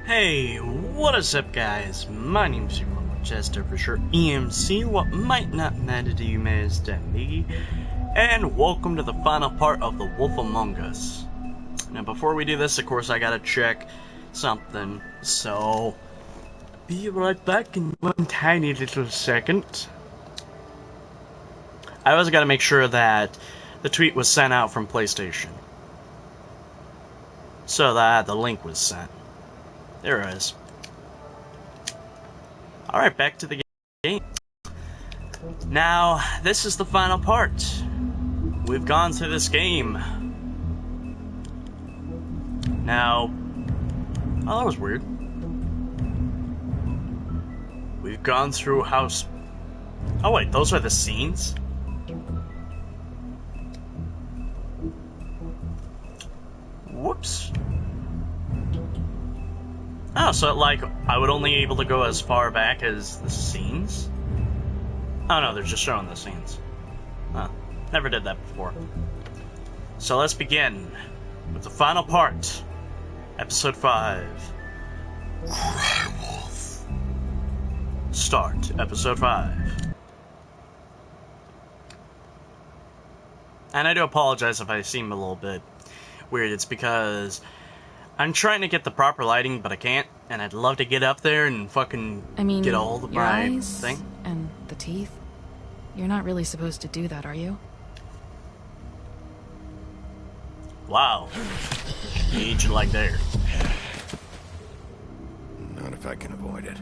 Hey, what is up guys? My name's Chester, for sure EMC, what might not matter to you as to me, and welcome to the final part of The Wolf Among Us. Now before we do this, of course I gotta check something, so be right back in one tiny little second. I also gotta make sure that the tweet was sent out from PlayStation, so that the link was sent. There it is. Alright, back to the game. Now, this is the final part. We've gone through this game. Now... oh, that was weird. We've gone through house... oh wait, those are the scenes? Whoops. Oh, so like, I would only be able to go as far back as the scenes? Oh no, they're just showing the scenes. Huh. Never did that before. So let's begin with the final part. Episode 5. Cry Wolf. Start Episode 5. And I do apologize if I seem a little bit weird. It's because I'm trying to get the proper lighting, but I can't, and I'd love to get up there and fucking get a hold of my eyes thing. And the teeth? You're not really supposed to do that, are you? Wow. Need you like there. Not if I can avoid it.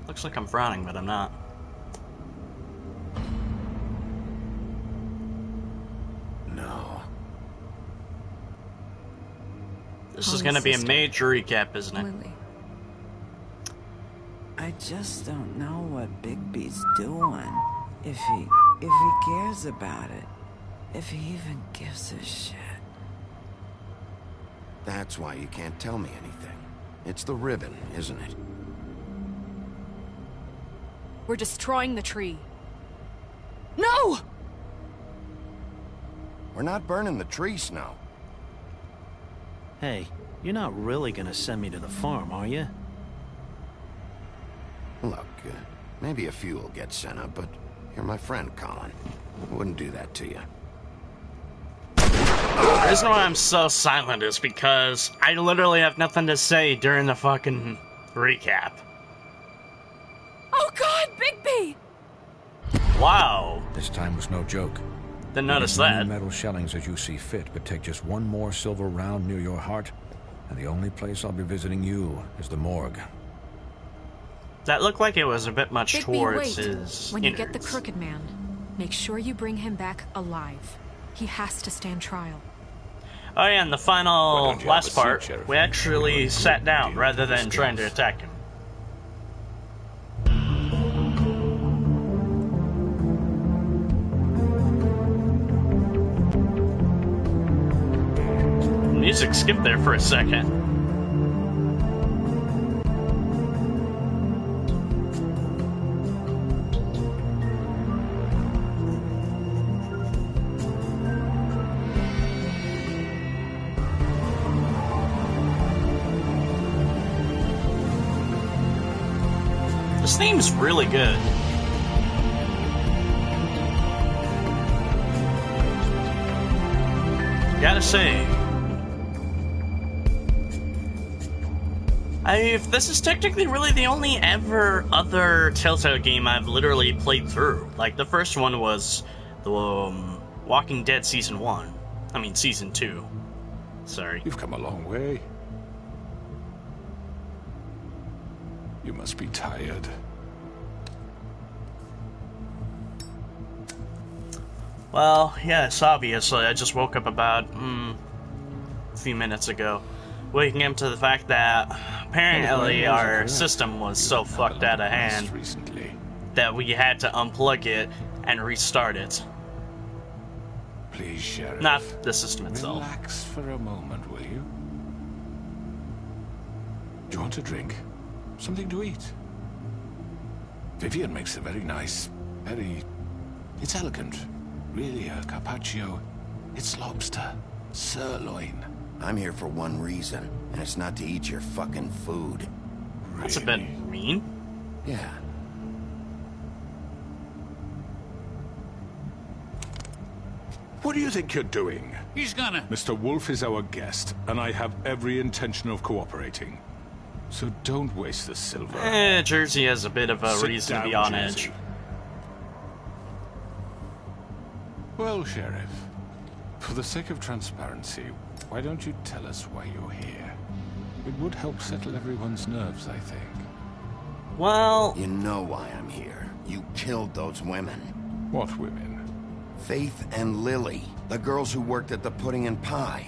Looks like I'm frowning, but I'm not. No. This is gonna be a major recap, isn't it? Lily. I just don't know what Bigby's doing. If he cares about it. If he even gives a shit. That's why you can't tell me anything. It's the ribbon, isn't it? We're destroying the tree. No! We're not burning the tree, Snow. Hey, you're not really gonna send me to the farm, are you? Look, maybe a few will get sent up, but you're my friend, Colin. I wouldn't do that to you. The reason why I'm so silent is because I literally have nothing to say during the fucking recap. Oh God, Bigby! Wow. This time was no joke. Didn't notice Use many that. metal shellings as you see fit, but take just one more silver round near your heart, and the only place I'll be visiting you is the morgue. That looked like it was a bit much Bigby, towards wait. his When you get the innards. Crooked Man, make sure you bring him back alive. He has to stand trial. Oh yeah, and the Why final don't you have a last seat, part, Sheriff? we actually We're sat down dealing rather with than this trying to case. attack him. Music skipped there for a second. This theme's really good. Gotta say. If this is technically really the only other Telltale game I've literally played through. Like, the first one was the Walking Dead Season 1. I mean, Season 2. Sorry. You've come a long way. You must be tired. Well, yeah, it's obvious. I just woke up about, a few minutes ago. Waking up to the fact that apparently our system was so fucked out of hand Recently. that we had to unplug it and restart it. Please, Sheriff. Not the system itself. Relax for a moment, will you? Do you want a drink? Something to eat? Vivian makes a very nice, it's elegant. Really, a carpaccio. It's lobster. Sirloin. I'm here for one reason, and it's not to eat your fucking food. That's a bit mean. Yeah. What do you think you're doing? He's gonna... Mr. Wolf is our guest, and I have every intention of cooperating. So don't waste the silver. Jersey has a bit of a Sit reason to be down, on Jersey. edge. Well, Sheriff, for the sake of transparency, why don't you tell us why you're here? It would help settle everyone's nerves, I think. Well, You know why I'm here. You killed those women. What women? Faith and Lily, the girls who worked at the Pudding and Pie.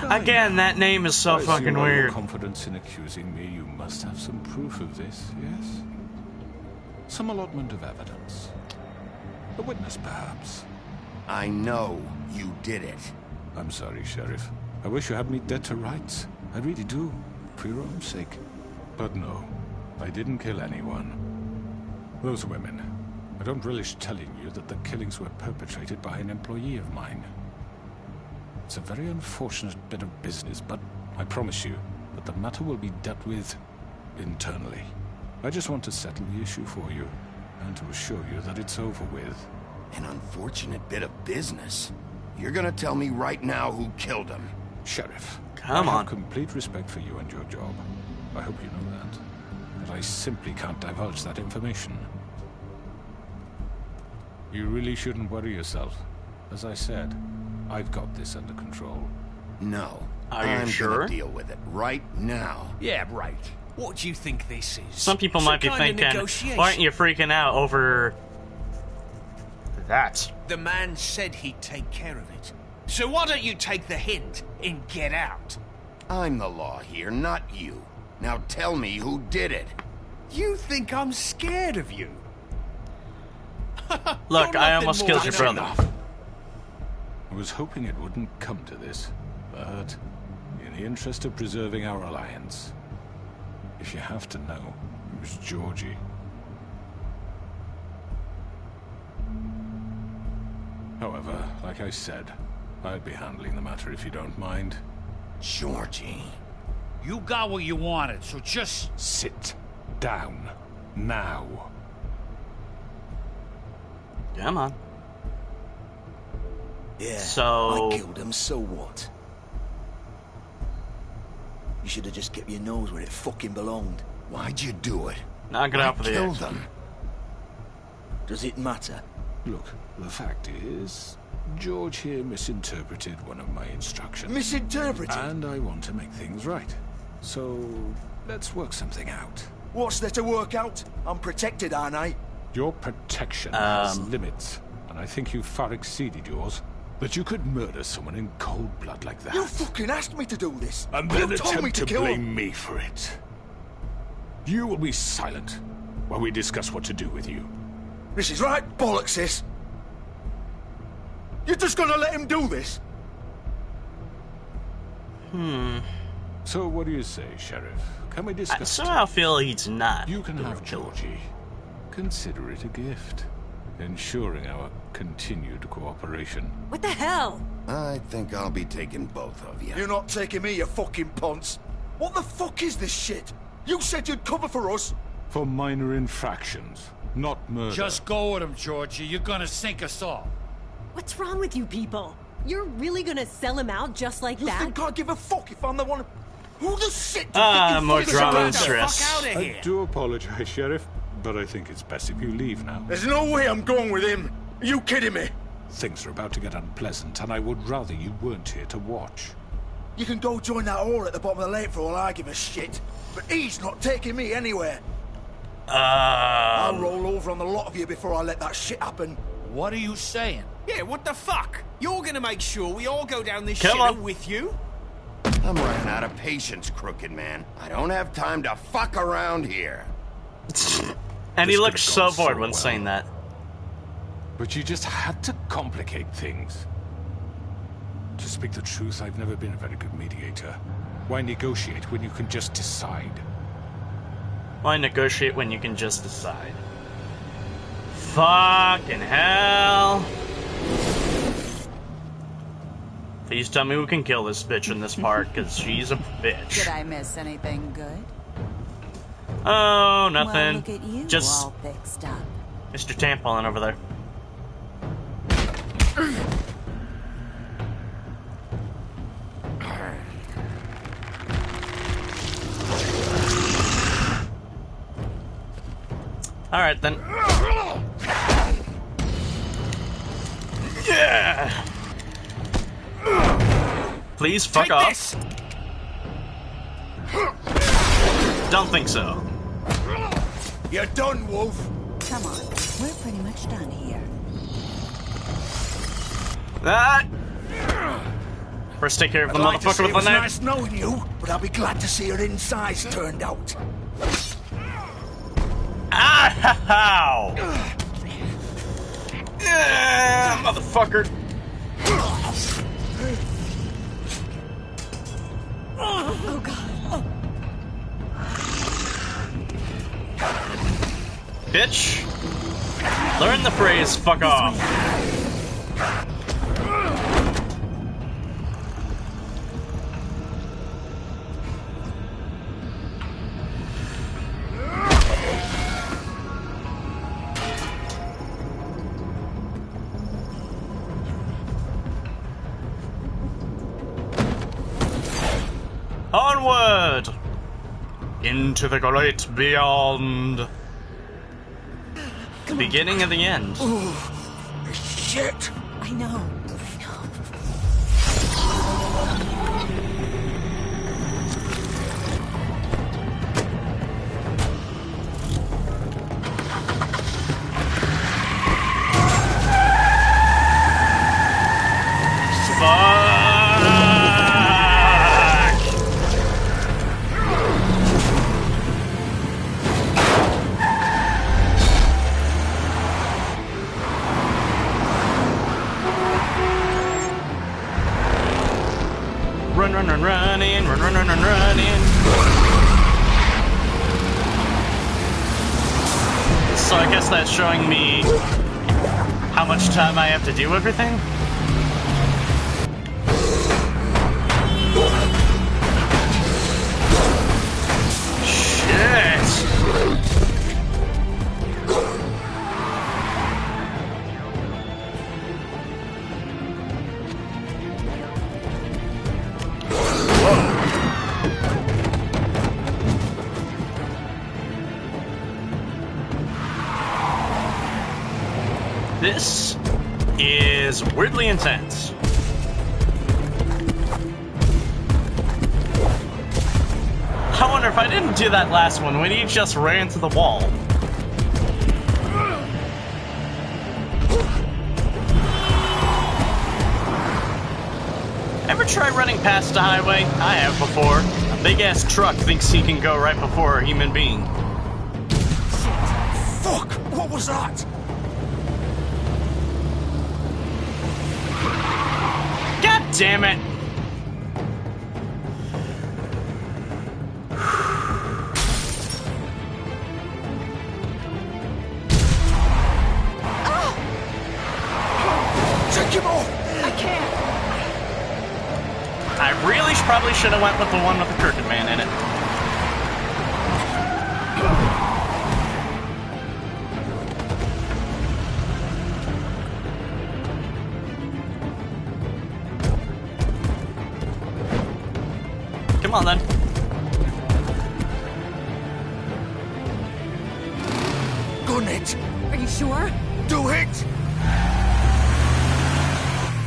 again, that name is so I see fucking by your weird. confidence in accusing me, you must have some proof of this, yes? Some allotment of evidence. A witness, perhaps. I know you did it. I'm sorry, Sheriff. I wish you had me dead to rights. I really do, for your own sake. But no, I didn't kill anyone. Those women. I don't relish telling you that the killings were perpetrated by an employee of mine. It's a very unfortunate bit of business, but I promise you that the matter will be dealt with internally. I just want to settle the issue for you, and to assure you that it's over with. An unfortunate bit of business. You're gonna tell me right now who killed him. Sheriff, Come I on. have complete respect for you and your job. I hope you know that. But I simply can't divulge that information. You really shouldn't worry yourself. As I said, I've got this under control. No. Are you I'm sure? gonna deal with it right now. Yeah, right. What do you think this is? Some people might be thinking, why aren't you freaking out over that? The man said he'd take care of it. So why don't you take the hint and get out? I'm the law here, not you. Now tell me who did it. You think I'm scared of you? Look, You're I nothing almost more killed your than brother. enough. I was hoping it wouldn't come to this, but in the interest of preserving our alliance, if you have to know, it was Georgie. However, like I said, I'd be handling the matter if you don't mind. Georgie. You got what you wanted, so just... Sit down. Now. Come on. Yeah, So- I killed him, so what? You should have just kept your nose where it fucking belonged. Why'd you do it? Knock it I out for the killed edge. them. Does it matter? Look, the fact is, George here misinterpreted one of my instructions. Misinterpreted? And I want to make things right. So, let's work something out. What's there to work out? I'm protected, aren't I? Your protection has limits, and I think you've far exceeded yours. But you could murder someone in cold blood like that. You fucking asked me to do this. And then you told me attempt to to kill blame him. me for it. You will be silent while we discuss what to do with you. This is right bollocks, sis. You're just gonna let him do this? So what do you say, Sheriff? Can we I discuss? somehow feel he's not. You can the have real killer. Georgie. Consider it a gift, ensuring our continued cooperation. What the hell? I think I'll be taking both of you. You're not taking me, you fucking ponce. What the fuck is this shit? You said you'd cover for us. For minor infractions, not murder. Just go with him, Georgie. You're gonna sink us all. What's wrong with you people? You're really gonna sell him out just like You that? think I give a fuck if I'm the one? Who the shit do you think you More fucking drama are? and stress. Fuck out of I here. do apologize, Sheriff, but I think it's best if you leave now. There's no way I'm going with him. Are you kidding me? Things are about to get unpleasant, and I would rather you weren't here to watch. You can go join that hole at the bottom of the lake for all I give a shit. But he's not taking me anywhere. I'll roll over on the lot of you before I let that shit happen. What are you saying? Yeah, what the fuck? You're gonna make sure we all go down this Come shitter on. with you? I'm running out of patience, crooked man. I don't have time to fuck around here. And he This looks could've so gone so bored when well. saying that. But you just had to complicate things. To speak the truth, I've never been a very good mediator. Why negotiate when you can just decide? Why negotiate when you can just decide? Fucking hell. Please tell me we can kill this bitch in this part, because she's a bitch. Did I miss anything good? Oh, nothing. Well, look at you, just all fixed up. Mr. Tampon over there. Alright then. Yeah! Please fuck Take off. this. Don't think so. You're done, Wolf. Come on, we're pretty much done here. That. First, take care of the I'd like to say motherfucker it with the was knife. nice knowing you, but I'll be glad to see your insides turned out. Ow! Yeah, motherfucker. Oh, God. Oh. Bitch. Learn the phrase, fuck off. Onward! Into the great beyond. The beginning of the end. Ooh, shit! I know. Running. So I guess that's showing me how much time I have to do everything. Shit. This is weirdly intense. I wonder if I didn't do that last one, when he just ran to the wall. Ever try running past a highway? I have before. A big-ass truck thinks he can go right before a human being. Fuck! What was that? God damn it! Take him off! I can't. I really probably should have went with the one with the crooked man in it. Come on, then. Gun it! Are you sure? Do it!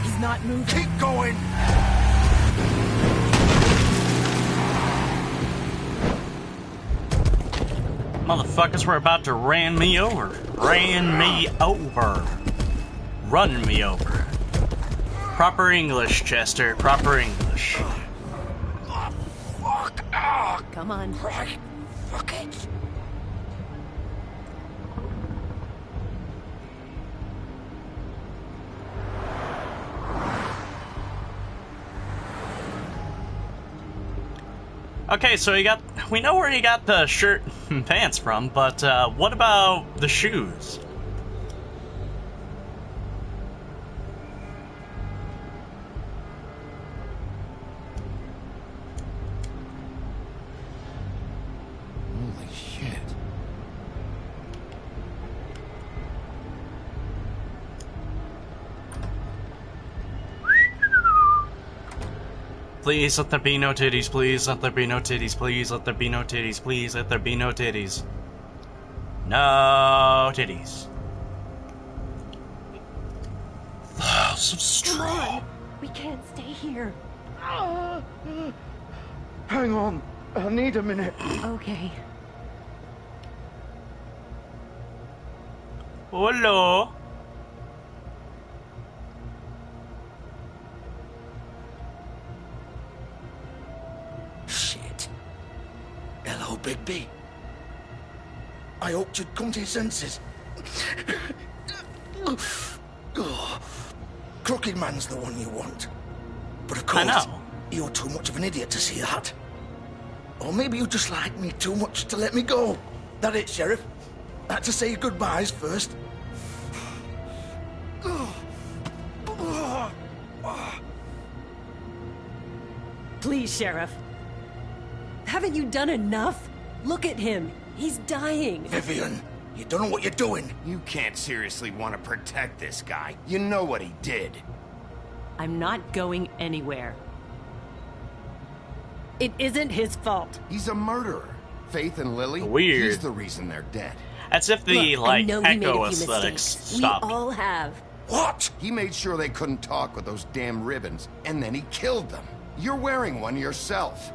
He's not moving. Keep going! Motherfuckers were about to ran me over. Ran me over. Run me over. Proper English, Chester. Proper English. Fuck! Ah! Come on. Right. Fuck it! Okay, so we know where he got the shirt and pants from, but what about the shoes? Please let there be no titties, please let there be no titties, please let there be no titties, please let there be no titties. No titties. Some straw. Come on. We can't stay here. Hang on. I need a minute. Okay. Hello. Shit. Hello, Bigby. I hoped you'd come to your senses. Oh. Crooked Man's the one you want. But of course, I know. You're too much of an idiot to see that. Or maybe you just like me too much to let me go. That it, Sheriff? I had to say your goodbyes first. Please, Sheriff. Haven't you done enough? Look at him. He's dying. Vivian, you don't know what you're doing. You can't seriously want to protect this guy. You know what he did. I'm not going anywhere. It isn't his fault. He's a murderer. Faith and Lily, Weird. he's the reason they're dead. As if the, Look, I like, know we made echo a few aesthetics mistakes. stopped. We all have. What? He made sure they couldn't talk with those damn ribbons, and then he killed them. You're wearing one yourself.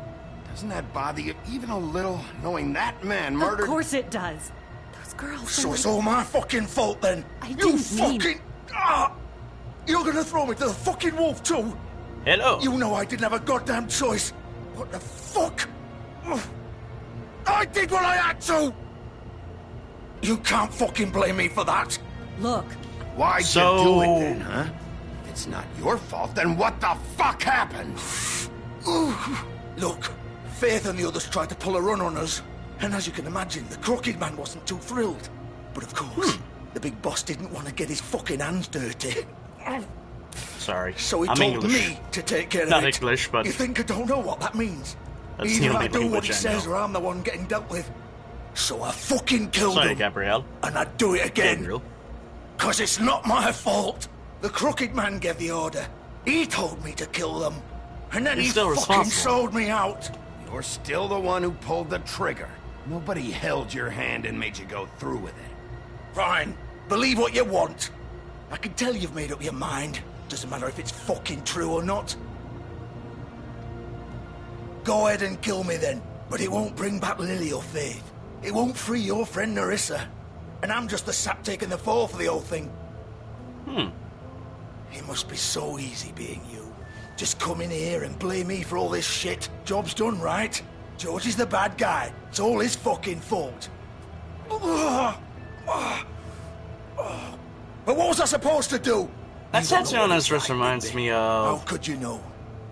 Doesn't that bother you even a little, knowing that man murdered... Of course it does. Those girls... So it's all my fucking fault then? I You didn't mean... fucking... You're gonna throw me to the fucking wolf too? Hello. You know I didn't have a goddamn choice. What the fuck? I did what I had to! You can't fucking blame me for that. Look. Why'd you do it then, huh? If it's not your fault, then what the fuck happened? Look, Faith and the others tried to pull a run on us. And as you can imagine, the Crooked Man wasn't too thrilled. But of course, the big boss didn't want to get his fucking hands dirty. Sorry. So he I'm told English. me to take care Not of it. English, but... You think I don't know what that means? That's the Either only I do what language he I says know. or I'm the one getting dealt with. So I fucking killed Sorry, him. Gabrielle. And I'd do it again. Gabriel. Cause it's not my fault. The Crooked Man gave the order. He told me to kill them. And then He's he still fucking responsible. sold me out. You're still the one who pulled the trigger. Nobody held your hand and made you go through with it. Fine. Believe what you want. I can tell you've made up your mind. Doesn't matter if it's fucking true or not. Go ahead and kill me then. But it won't bring back Lily or Faith. It won't free your friend Nerissa. And I'm just the sap taking the fall for the whole thing. It must be so easy being you. Just come in here and blame me for all this shit. Job's done, right? George is the bad guy. It's all his fucking fault. But what was I supposed to do? That You don't know Tatiana what it's just like, reminds Bigby. me How of... could you know?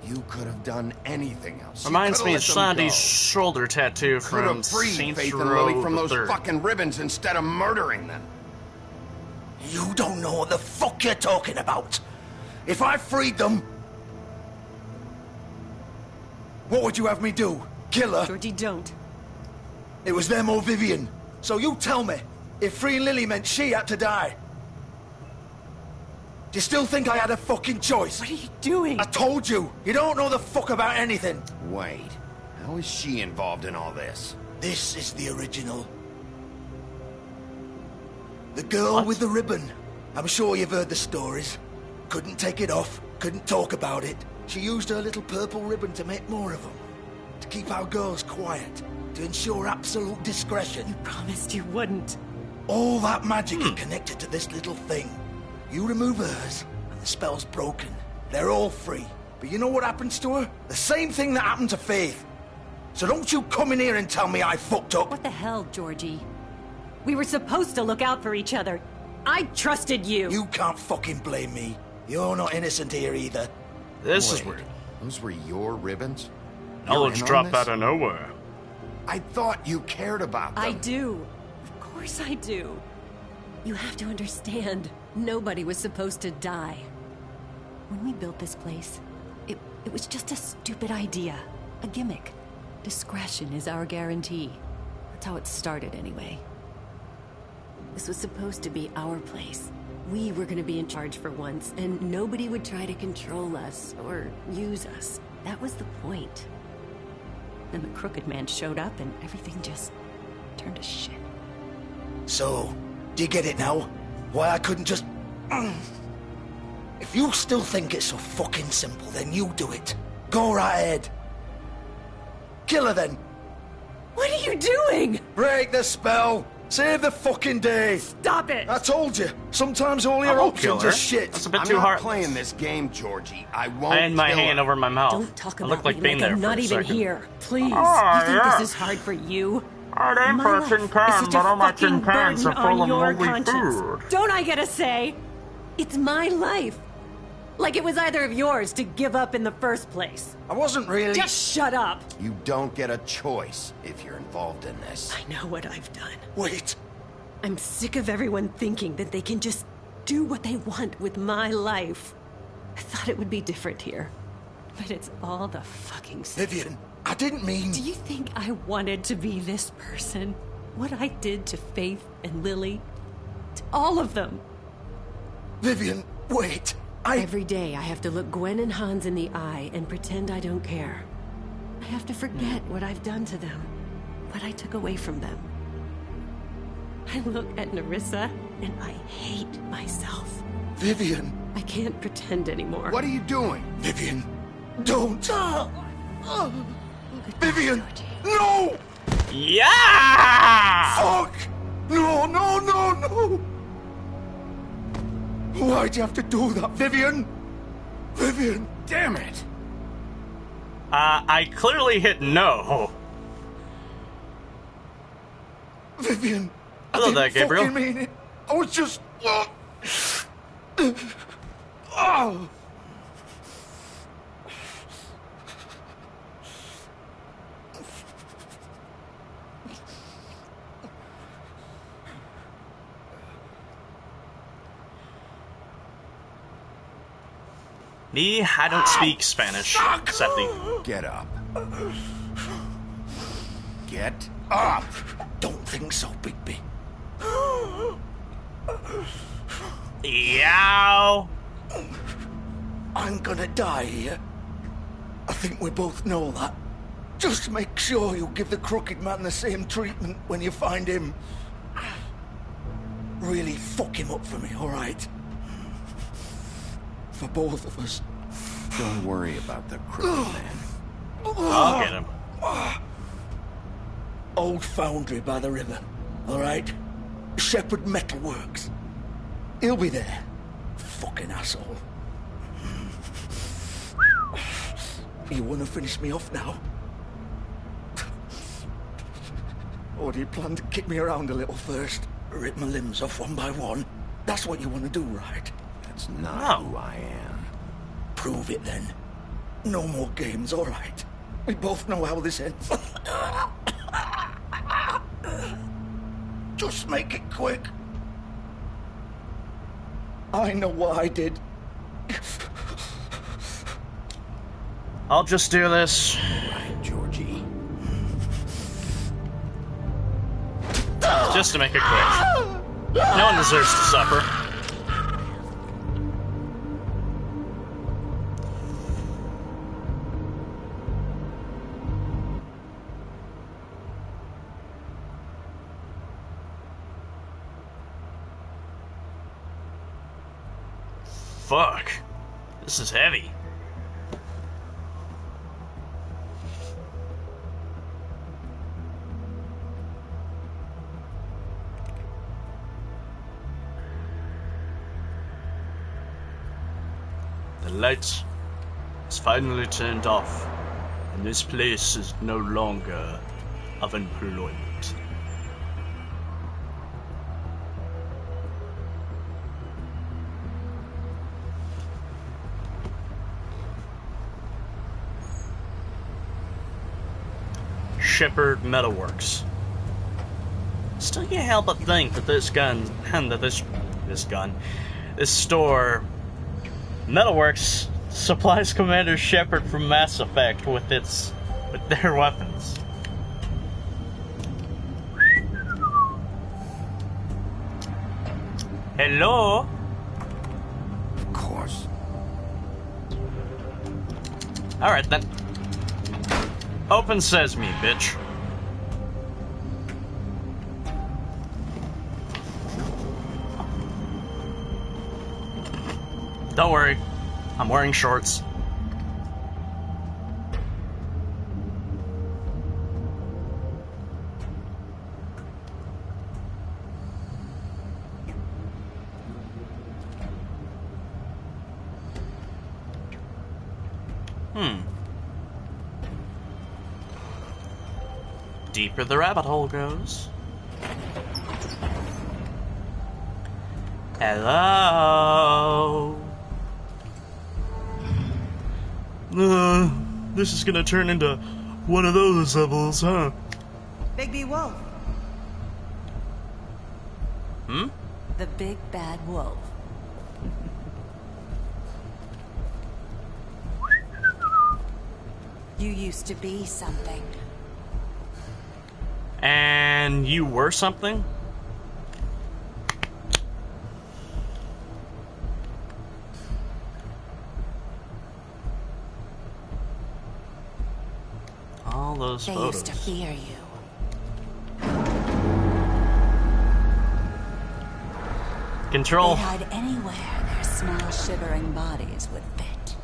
You could have done anything else. You Reminds could me have of let them Sandy's go. shoulder tattoo Could from have freed Saints Faith and Row Lily from those III. fucking ribbons instead of murdering them. You don't know what the fuck you're talking about. If I freed them... What would you have me do? Kill her? Georgie, don't. It was them or Vivian. So you tell me, if freeing Lily meant she had to die. Do you still think I had a fucking choice? What are you doing? I told you, you don't know the fuck about anything. Wait, how is she involved in all this? This is the original. The girl with the ribbon. I'm sure you've heard the stories. Couldn't take it off, couldn't talk about it. She used her little purple ribbon to make more of them. To keep our girls quiet. To ensure absolute discretion. You promised you wouldn't. All that magic is connected to this little thing. You remove hers, and the spell's broken. They're all free. But you know what happens to her? The same thing that happened to Faith. So don't you come in here and tell me I fucked up. What the hell, Georgie? We were supposed to look out for each other. I trusted you. You can't fucking blame me. You're not innocent here either. This is Wait, weird. Those were your ribbons? Knowledge You're in on dropped this? out of nowhere. I thought you cared about them. I do. Of course I do. You have to understand, nobody was supposed to die. When we built this place, it was just a stupid idea. A gimmick. Discretion is our guarantee. That's how it started anyway. This was supposed to be our place. We were gonna be in charge for once, and nobody would try to control us or use us. That was the point. Then the Crooked Man showed up and everything just turned to shit. So, do you get it now? Why I couldn't just... If you still think it's so fucking simple, then you do it. Go right ahead. Kill her then. What are you doing? Break the spell. Save the fucking day. Stop it. I told you. Sometimes all your options are shit. That's a bit I'm too not hard. playing this game, Georgie. I won't I had my kill hand her. over my mouth. Don't talk I about look like me being like there I'm for not a even second. here. Please. Oh, You think yeah. this is hard for you? It ain't My for a life tin is can, such but a all my tin fucking cans are burden full on of your moldy conscience. food. Don't I get a say? It's my life. Like it was either of yours to give up in the first place. I wasn't really... Just shut up. You don't get a choice if you're involved in this. I know what I've done. Wait. I'm sick of everyone thinking that they can just do what they want with my life. I thought it would be different here. But it's all the fucking same. Vivian, I didn't mean... Do you think I wanted to be this person? What I did to Faith and Lily? To all of them. Vivian, wait. Every day I have to look Gwen and Hans in the eye and pretend I don't care. I have to forget what I've done to them. What I took away from them. I look at Nerissa and I hate myself. Vivian. I can't pretend anymore. What are you doing? Vivian, don't. Vivian, no! Yeah! Fuck! No, no, no, no! Why'd you have to do that, Vivian? Vivian! Damn it! I clearly hit no. Vivian! Hello there, I didn't Gabriel. fucking mean it. I was just... Oh! Me, I don't speak Spanish, except the... Get up. Get up! Don't think so, Bigby. Yow! I'm gonna die here. I think we both know that. Just make sure you give the Crooked Man the same treatment when you find him. Really fuck him up for me, alright? For both of us. Don't worry about the Crooked Man. I'll get him. Old foundry by the river, alright? Shepherd Metalworks. He'll be there. Fucking asshole. You wanna finish me off now? Or do you plan to kick me around a little first? Rip my limbs off one by one? That's what you wanna do, right? That's not who I am. Prove it then. No more games, alright? We both know how this ends. Just make it quick. I know what I did. I'll just do this. Right, Georgie. Just to make it quick. No one deserves to suffer. Fuck. This is heavy. The light is finally turned off, and this place is no longer of employment. Shepherd Metalworks. Still can't help but think that this store, Metalworks, supplies Commander Shepard from Mass Effect with their weapons. Hello? Of course. Alright then. Open sesame, bitch. Don't worry. I'm wearing shorts. Deeper the rabbit hole goes. Hello. This is gonna turn into one of those levels, huh? Bigby Wolf. Hmm? The big bad wolf. You used to be something. And you were something? All those They photos. used to fear you. Control. They'd hide anywhere their small, shivering bodies would fit.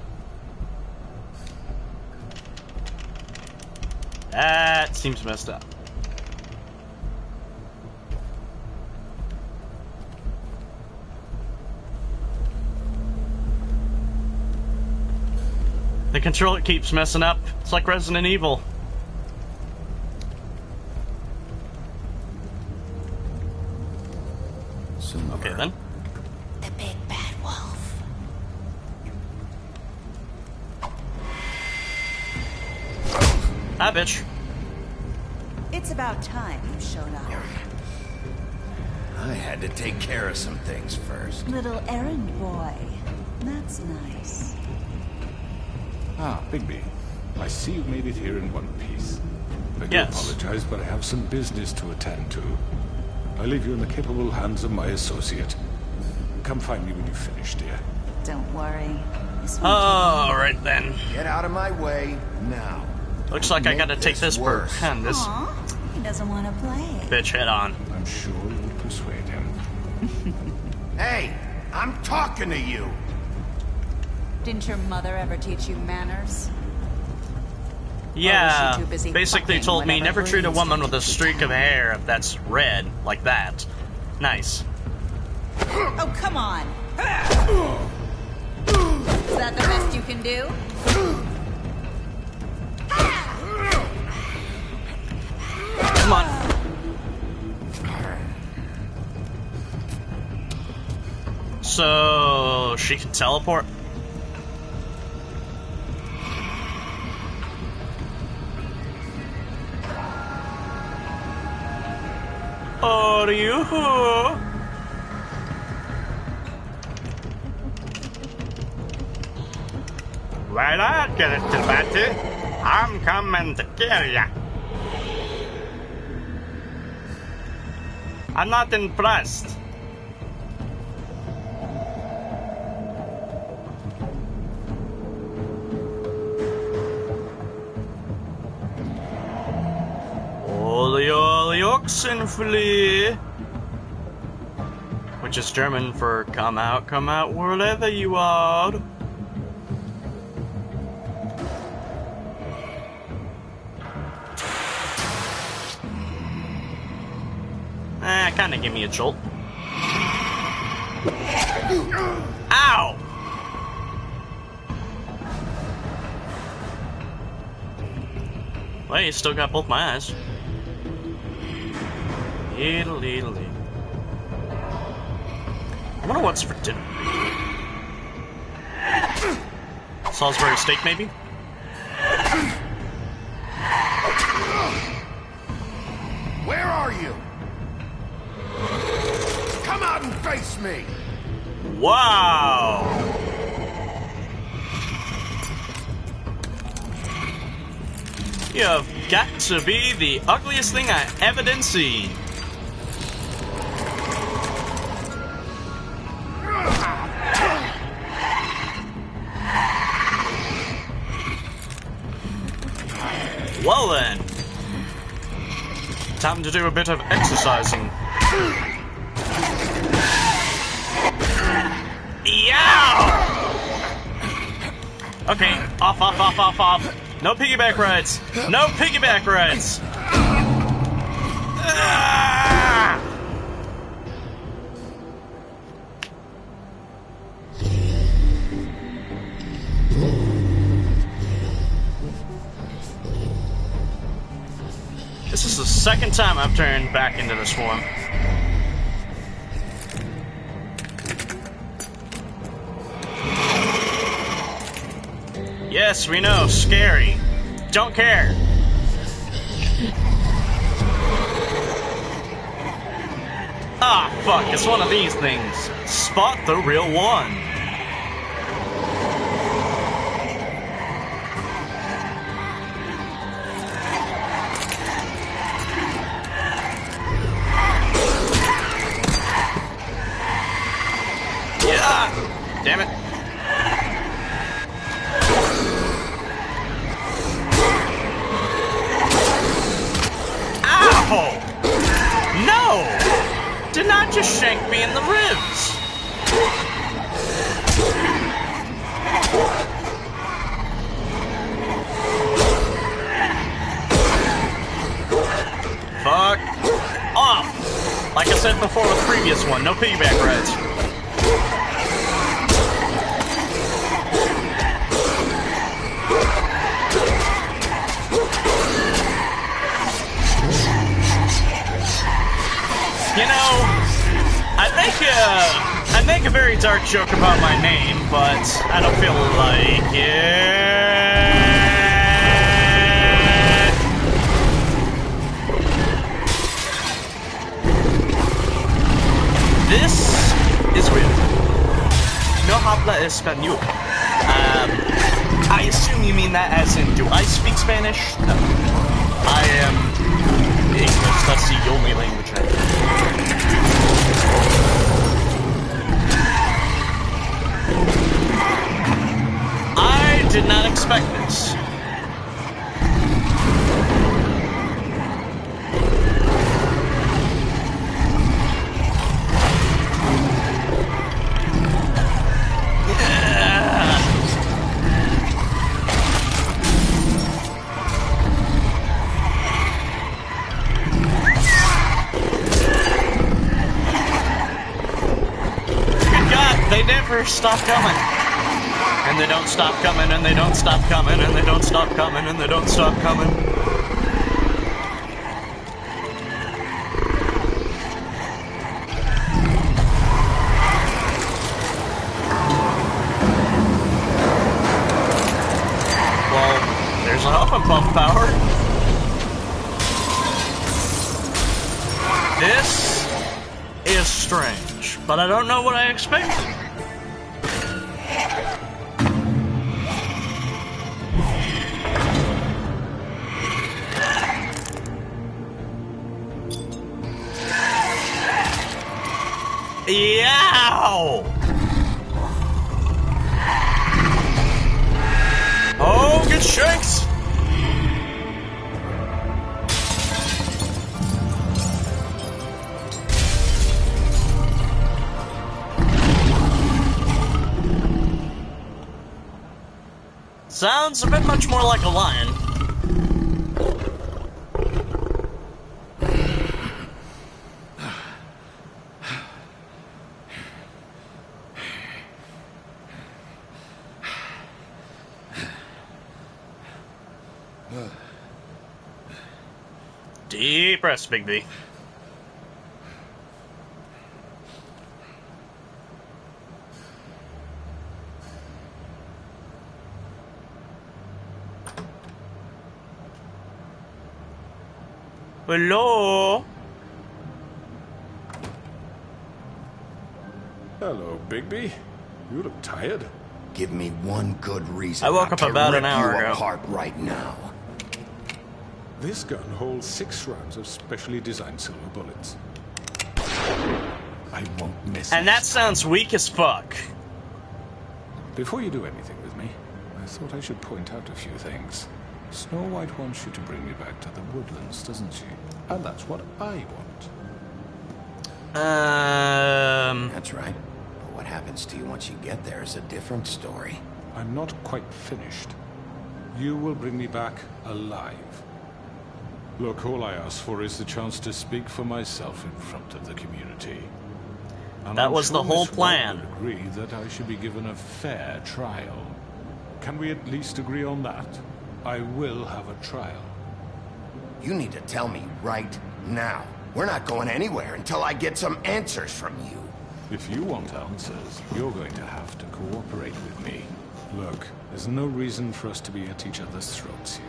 That seems messed up. The controller keeps messing up. It's like Resident Evil. Okay then. The big bad wolf. Hi, bitch. It's about time you showed up. I had to take care of some things first. Little errand boy. That's nice. Ah, Bigby. I see you made it here in one piece. I do Yes. apologize, but I have some business to attend to. I leave you in the capable hands of my associate. Come find me when you finish, dear. Don't worry. Alright then. Get out of my way now. Looks like I gotta take this bird. And this Aw, he doesn't want to play. bitch head on. I'm sure you'll persuade him. Hey, I'm talking to you. Didn't your mother ever teach you manners? Yeah, too busy basically fucking told me whenever never treat a pleased? woman with a streak of hair that's red, like that. Nice. Oh, come on. Is that the best you can do? Come on. So, she can teleport? Are you? Right on, get it, Betty. I'm coming to kill ya. I'm not impressed. Ole Oxenfree, which is German for come out, wherever you are. Kinda give me a jolt. Ow! Well, you still got both my eyes. Italy. I wonder what's for dinner. Salisbury steak, maybe? Where are you? Come out and face me! Wow! You've got to be the ugliest thing I ever did see. Time to do a bit of exercising. Yow! Okay, off. No piggyback rides. No piggyback rides. Ah! This is the second time I've turned back into this form. Yes, we know, scary. Don't care. Ah, fuck, it's one of these things. Spot the real one. Yeah! Damn it. No! Did not just shank me in the ribs! Fuck off! Like I said before with the previous one, no piggyback rides. You know, I make a very dark joke about my name, but I don't feel like it. This is weird. No habla español. I assume you mean that as in, do I speak Spanish? No. I am English. That's the only language I know. I did not expect this. They never stop coming. And they don't stop coming, and they don't stop coming, and they don't stop coming, and they don't stop coming. Well, there's a huff and puff power. This is strange, but I don't know what I expected. Yow! Oh, good shanks! Sounds a bit much more like a lion. Deep breaths, Big B. Hello? Hello, Bigby. You look tired. Give me one good reason. I woke up about an hour ago. ago. Apart right now. This gun holds 6 rounds of specially designed silver bullets. I won't miss. And that sounds weak as fuck. Before you do anything with me, I thought I should point out a few things. Snow White wants you to bring me back to the woodlands, doesn't she? And that's what I want. That's right. But what happens to you once you get there is a different story. I'm not quite finished. You will bring me back alive. Look, all I ask for is the chance to speak for myself in front of the community. And that I'm was sure the whole Miss White plan. would agree that I should be given a fair trial. Can we at least agree on that? I will have a trial. You need to tell me right now. We're not going anywhere until I get some answers from you. If you want answers, you're going to have to cooperate with me. Look, there's no reason for us to be at each other's throats here.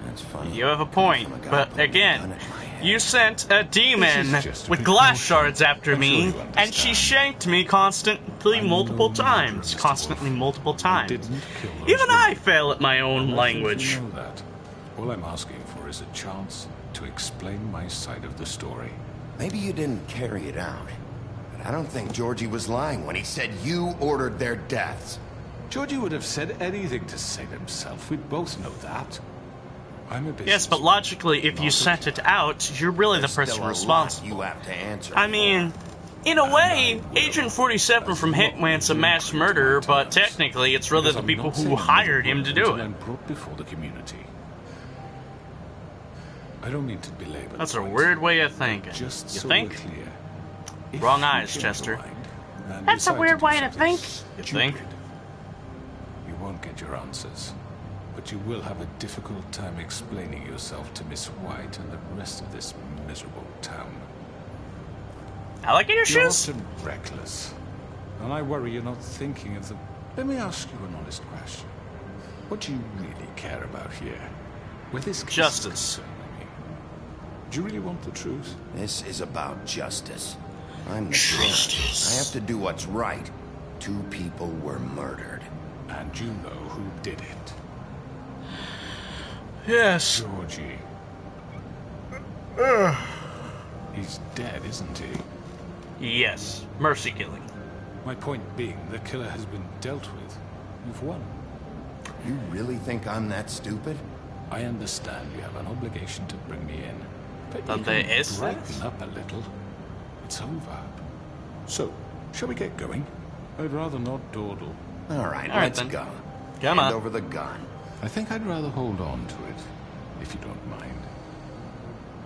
That's funny. You have a point, but again, you sent a demon This is just a with glass precaution. shards after I'm sure me, you and she understand. shanked me constantly multiple times. Constantly multiple times. Didn't kill those Even I women. fail at my own And I think language. you know that. All I'm asking for is a chance to explain my side of the story. Maybe you didn't carry it out. But I don't think Georgie was lying when he said you ordered their deaths. Georgie would have said anything to save himself. We both know that. I'm a business. Yes, but logically, if you sent it out, you're really the There's person still a lot responsible. you have to answer. I mean, in a way, Agent 47 from Hitman's a mass murderer, but technically it's really the people who hired him to do it. I'm brought before the community. I don't mean to belabor. That's the a point, weird way of thinking. but just You so think? we're clear, if Wrong you eyes, change Chester. your mind and That's a decide weird do way to something think. You think? stupid, you won't get your answers, but you will have a difficult time explaining yourself to Miss White and the rest of this miserable town. I like in your You're shoes. often reckless, and I worry you're not thinking of the... Let me ask you an honest question. What do you really care about here? Where this case is Justice. concerned, I mean. Do you really want the truth? This is about justice. I'm the sheriff. I have to do what's right. 2 people were murdered. And you know who did it. Yes. Georgie. He's dead, isn't he? Yes. Mercy killing. My point being, the killer has been dealt with. You've won. You really think I'm that stupid? I understand you have an obligation to bring me in. But you Donde can es brighten this? up a little. It's over. So, shall we get going? I'd rather not dawdle. All right, All right, let's then. go. Come Hand on. over the gun. I think I'd rather hold on to it, if you don't mind.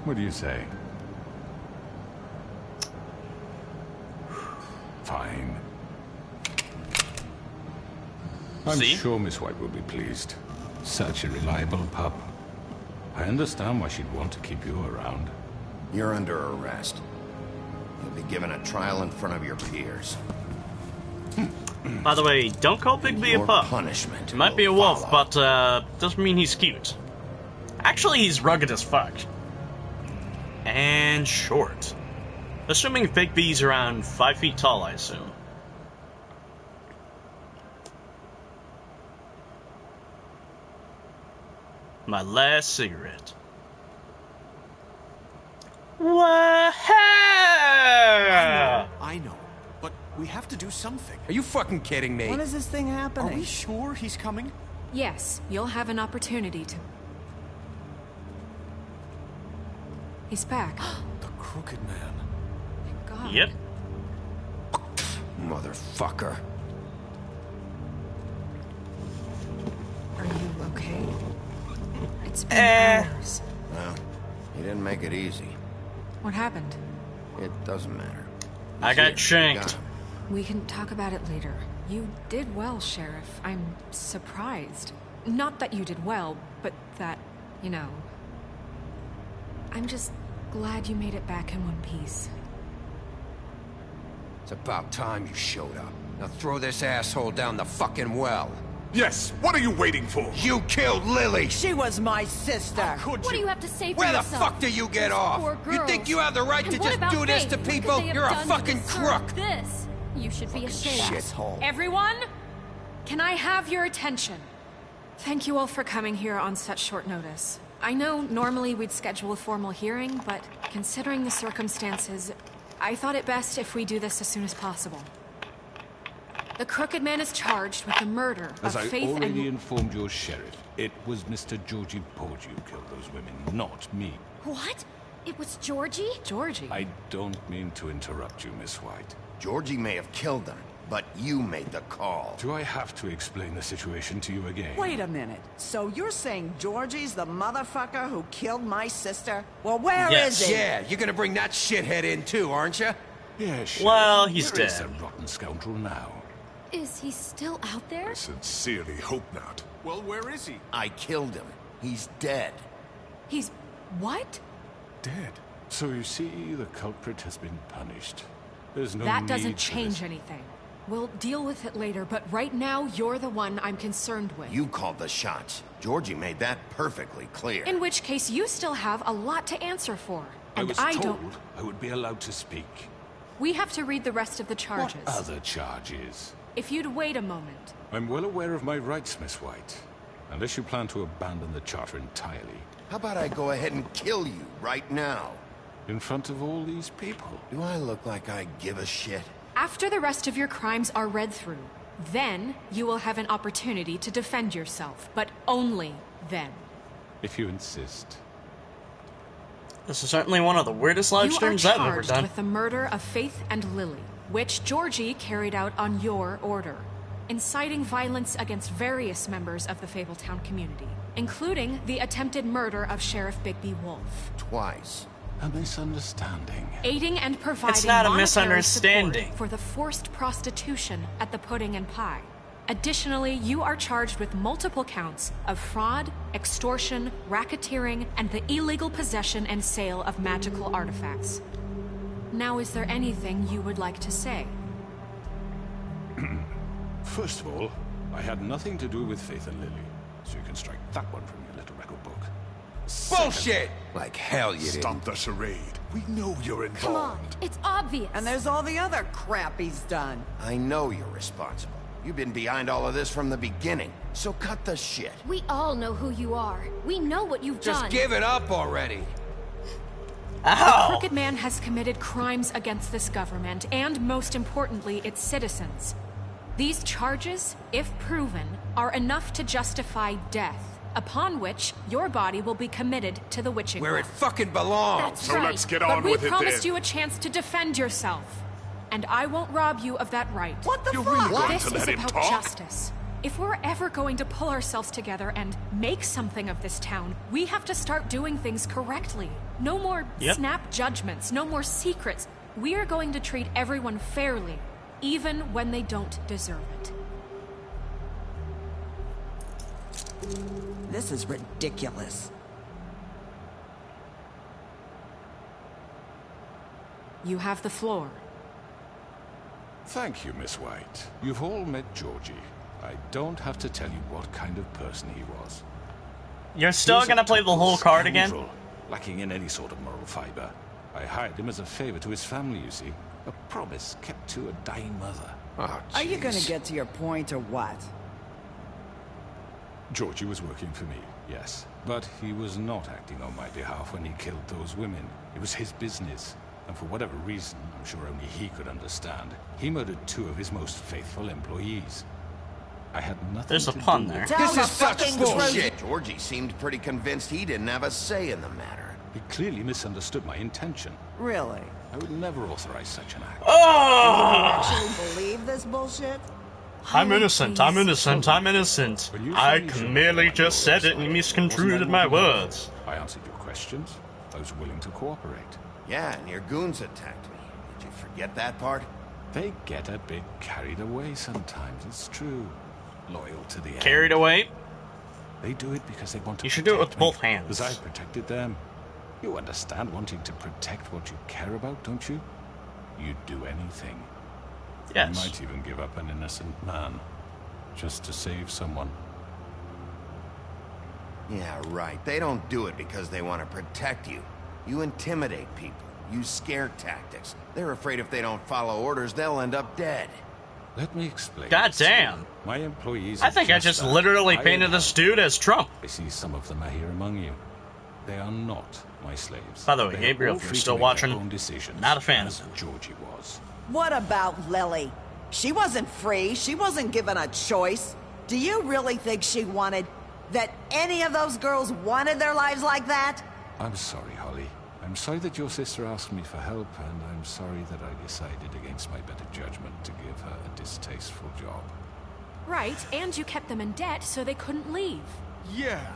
What do you say? Fine. I'm See? sure Miss White will be pleased. Such a reliable pup. I understand why she'd want to keep you around. You're under arrest. You'll be given a trial in front of your peers. By the way, don't call Bigby a Your pup. punishment He might will be a wolf, follow. but doesn't mean he's cute. Actually, he's rugged as fuck. And short. Assuming Bigby's around 5 feet tall, I assume. My last cigarette. I know. But we have to do something. Are you fucking kidding me? When is this thing Are happening? we sure he's coming? Yes, you'll have an opportunity to... He's back. The Crooked Man. Thank God. Yep. Motherfucker. Are you okay? It's been hours. Well, he didn't make it easy. What happened? It doesn't matter. I He's got here. shanked. Got him. We can talk about it later. You did well, Sheriff. I'm surprised. Not that you did well, but that, you know... I'm just glad you made it back in one piece. It's about time you showed up. Now throw this asshole down the fucking well. Yes, what are you waiting for? You killed Lily! She was my sister. Could What do you have to say for Where the yourself? fuck do you get Those off? poor You think girls. you have the right And to what just about do this Faith? to What could people? they have You're a done to fucking deserve crook! This. You should be ashamed. Shithole. Everyone, can I have your attention? Thank you all for coming here on such short notice. I know normally we'd schedule a formal hearing, but considering the circumstances, I thought it best if we do this as soon as possible. The Crooked Man is charged with the murder As of I Faith already and... informed your sheriff, it was Mr. Georgie Porgy who killed those women, not me. What? It was Georgie? Georgie? I don't mean to interrupt you, Miss White. Georgie may have killed them, but you made the call. Do I have to explain the situation to you again? Wait a minute. So you're saying Georgie's the motherfucker who killed my sister? Well, where is he? Yeah, you're gonna bring that shithead in too, aren't you? Yeah, sure. Well, he's Where is dead. the rotten scoundrel now? Is he still out there? I sincerely hope not. Well, where is he? I killed him. He's dead. He's... what? Dead. So you see, the culprit has been punished. There's no That need doesn't for change this. anything. We'll deal with it later, but right now, you're the one I'm concerned with. You called the shots. Georgie made that perfectly clear. In which case, you still have a lot to answer for. I And was I told don't... I would be allowed to speak. We have to read the rest of the charges. What other charges? If you'd wait a moment. I'm well aware of my rights, Miss White. Unless you plan to abandon the charter entirely. How about I go ahead and kill you right now? In front of all these people? Do I look like I give a shit? After the rest of your crimes are read through, then you will have an opportunity to defend yourself, but only then. If you insist. This is certainly one of the weirdest live streams You are I've ever charged done. with the murder of Faith and Lily, which Georgie carried out on your order, inciting violence against various members of the Fabletown community, including the attempted murder of Sheriff Bigby Wolf. Twice. A misunderstanding. Aiding and providing It's not a monetary misunderstanding. support for the forced prostitution at the Pudding and Pie. Additionally, you are charged with multiple counts of fraud, extortion, racketeering, and the illegal possession and sale of magical artifacts. Now, is there anything you would like to say? First of all, I had nothing to do with Faith and Lily, so you can strike that one from your little record book. Bullshit! Like hell you didn't. Stop the charade. We know you're involved. Come on, it's obvious. And there's all the other crap he's done. I know you're responsible. You've been behind all of this from the beginning, so cut the shit. We all know who you are. We know what you've done. Just give it up already. The Crooked Man has committed crimes against this government, and most importantly, its citizens. These charges, if proven, are enough to justify death, upon which your body will be committed to the witching Where it well. fucking belongs. That's So right. let's get but on we with it promised then. you a chance to defend yourself. And I won't rob you of that right. What the You're fuck? really going This to is let him about talk? justice. If we're ever going to pull ourselves together and make something of this town, we have to start doing things correctly. No more snap judgments, no more secrets. We are going to treat everyone fairly, even when they don't deserve it. This is ridiculous. You have the floor. Thank you, Miss White. You've all met Georgie. I don't have to tell you what kind of person he was. You're still gonna play the whole card again? Scoundrel, lacking in any sort of moral fiber. I hired him as a favor to his family, you see. A promise kept to a dying mother. Oh, Are you gonna jeez. get to your point or what? Georgie was working for me, yes. But he was not acting on my behalf when he killed those women. It was his business. And for whatever reason, I'm sure only he could understand, he murdered 2 of his most faithful employees. I had nothing There's a to pun do there. with Tell This is the such fucking bullshit. Georgie seemed pretty convinced he didn't have a say in the matter. He clearly misunderstood my intention. Really? I would never authorize such an act. You Oh! actually believe this bullshit? I'm innocent, I'm innocent, I'm innocent. I merely just said it and misconstrued my words. I answered your questions. I was willing to cooperate. Yeah, and your goons attacked me. Did you forget that part? They get a bit carried away sometimes, it's true. Loyal to the end. Carried away? They do it because they want to You should do it with protect me, both hands. as I've protected them. You understand wanting to protect what you care about, don't you? You'd do anything. Yes. You might even give up an innocent man, just to save someone. Yeah, right. They don't do it because they want to protect you. You intimidate people. Use scare tactics. They're afraid if they don't follow orders, they'll end up dead. Let me explain. God this. damn. My employees I are think I just that. literally I painted this have- dude as Trump. I see some of them are here among you. They are not my slaves. By the way, They are Gabriel, all if you're free to still make watching, their own decisions, not a fan of as him. Georgie was. What about Lily? She wasn't free. She wasn't given a choice. Do you really think she wanted... that any of those girls wanted their lives like that? I'm sorry, Holly. I'm sorry that your sister asked me for help, and I'm sorry that I decided against my better judgment to give her a distasteful job. Right, and you kept them in debt so they couldn't leave. Yeah.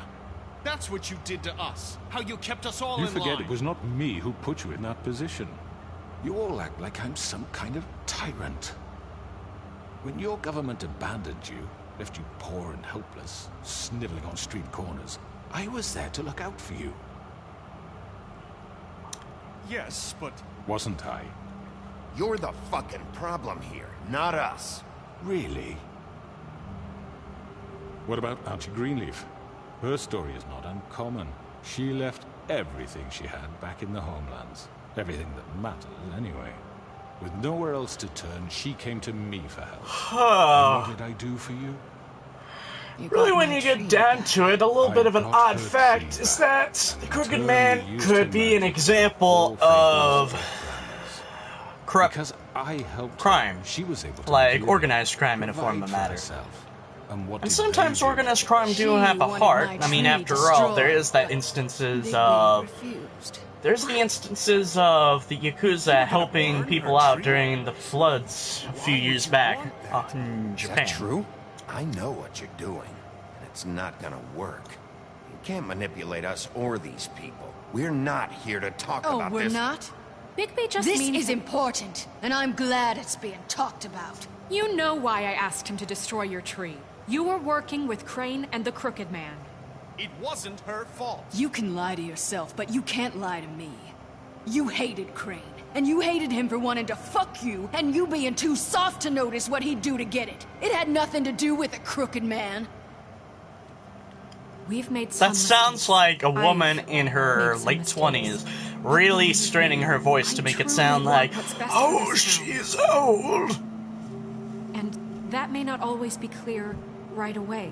That's what you did to us. How you kept us all You in forget line. it was not me who put you in that position. You all act like I'm some kind of tyrant. When your government abandoned you, left you poor and helpless, sniveling on street corners, I was there to look out for you. Yes, but... Wasn't I? You're the fucking problem here, not us. Really? What about Auntie Greenleaf? Her story is not uncommon. She left everything she had back in the homelands. Everything that mattered, anyway. With nowhere else to turn, she came to me for help. And what did I do for you? Really, when you get down to it, a little bit of an odd fact is that the Crooked Man could be an example of corrupt crime, she was able to like organized crime in a form of matter. And sometimes organized crime do have a heart. I mean, after all, there is that instances of... There's the instances of the Yakuza helping people out during the floods a few years back in Japan. Is that true? I know what you're doing, and it's not gonna work. You can't manipulate us or these people. We're not here to talk about this. Oh, we're not? Bigby just This means... is important, and I'm glad it's being talked about. You know why I asked him to destroy your tree. You were working with Crane and the Crooked Man. It wasn't her fault. You can lie to yourself, but you can't lie to me. You hated Crane, and you hated him for wanting to fuck you, and you being too soft to notice what he'd do to get it. It had nothing to do with the Crooked Man. We've made some That sounds like a woman in her late 20s really straining her voice to make it sound like, oh, she's old. And that may not always be clear right away.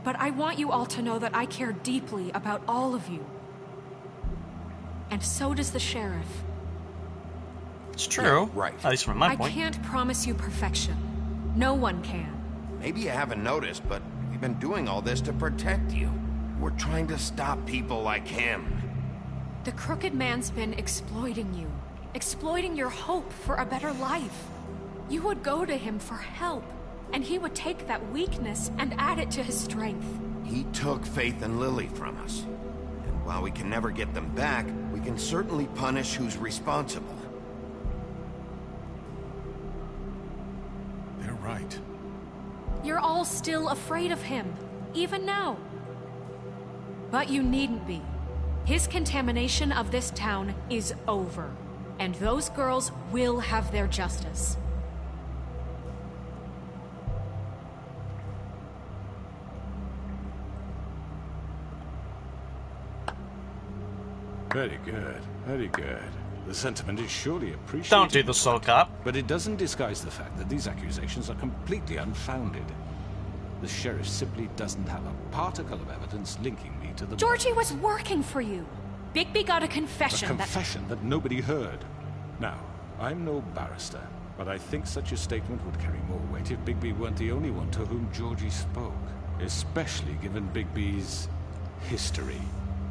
But I want you all to know that I care deeply about all of you. And so does the sheriff. It's true. Yeah, right. At least from my I point. can't promise you perfection. No one can. Maybe you haven't noticed, but we've been doing all this to protect you. We're trying to stop people like him. The Crooked Man's been exploiting you. Exploiting your hope for a better life. You would go to him for help. And he would take that weakness and add it to his strength. He took Faith and Lily from us. And while we can never get them back, we can certainly punish who's responsible. They're right. You're all still afraid of him, even now. But you needn't be. His contamination of this town is over. And those girls will have their justice. Very good, very good. The sentiment is surely appreciated. Don't do the soul cop. But it doesn't disguise the fact that these accusations are completely unfounded. The sheriff simply doesn't have a particle of evidence linking me to the... Georgie was working for you. Bigby got a confession A confession that nobody heard. Now, I'm no barrister, but I think such a statement would carry more weight if Bigby weren't the only one to whom Georgie spoke. Especially given Bigby's history.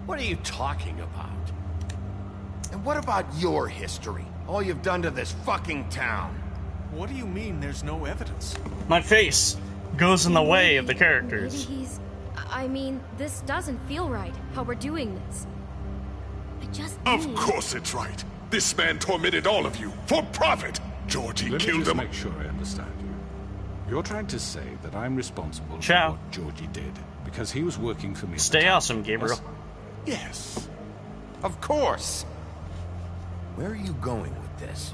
What are you talking about? And what about your history? All you've done to this fucking town? What do you mean there's no evidence? My face goes in the way of the characters. Maybe he's... I mean, this doesn't feel right, how we're doing this. I just Of course it's right. This man tormented all of you, for profit! Georgie Let me killed just him. make sure I understand you. You're trying to say that I'm responsible Ciao. for what Georgie did, because he was working for me. Stay awesome, Gabriel. Yes. Of course. Where are you going with this?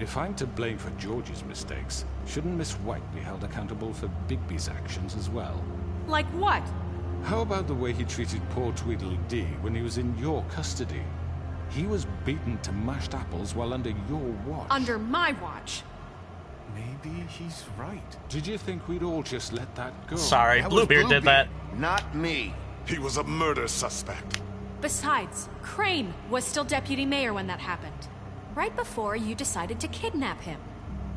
If I'm to blame for Georgie's mistakes, shouldn't Miss White be held accountable for Bigby's actions as well? Like what? How about the way he treated poor Tweedledee when he was in your custody? He was beaten to mashed apples while under your watch. Under my watch. Maybe he's right. Did you think we'd all just let that go? Sorry, That was Bluebeard did that. Not me. He was a murder suspect. Besides, Crane was still deputy mayor when that happened. Right before you decided to kidnap him.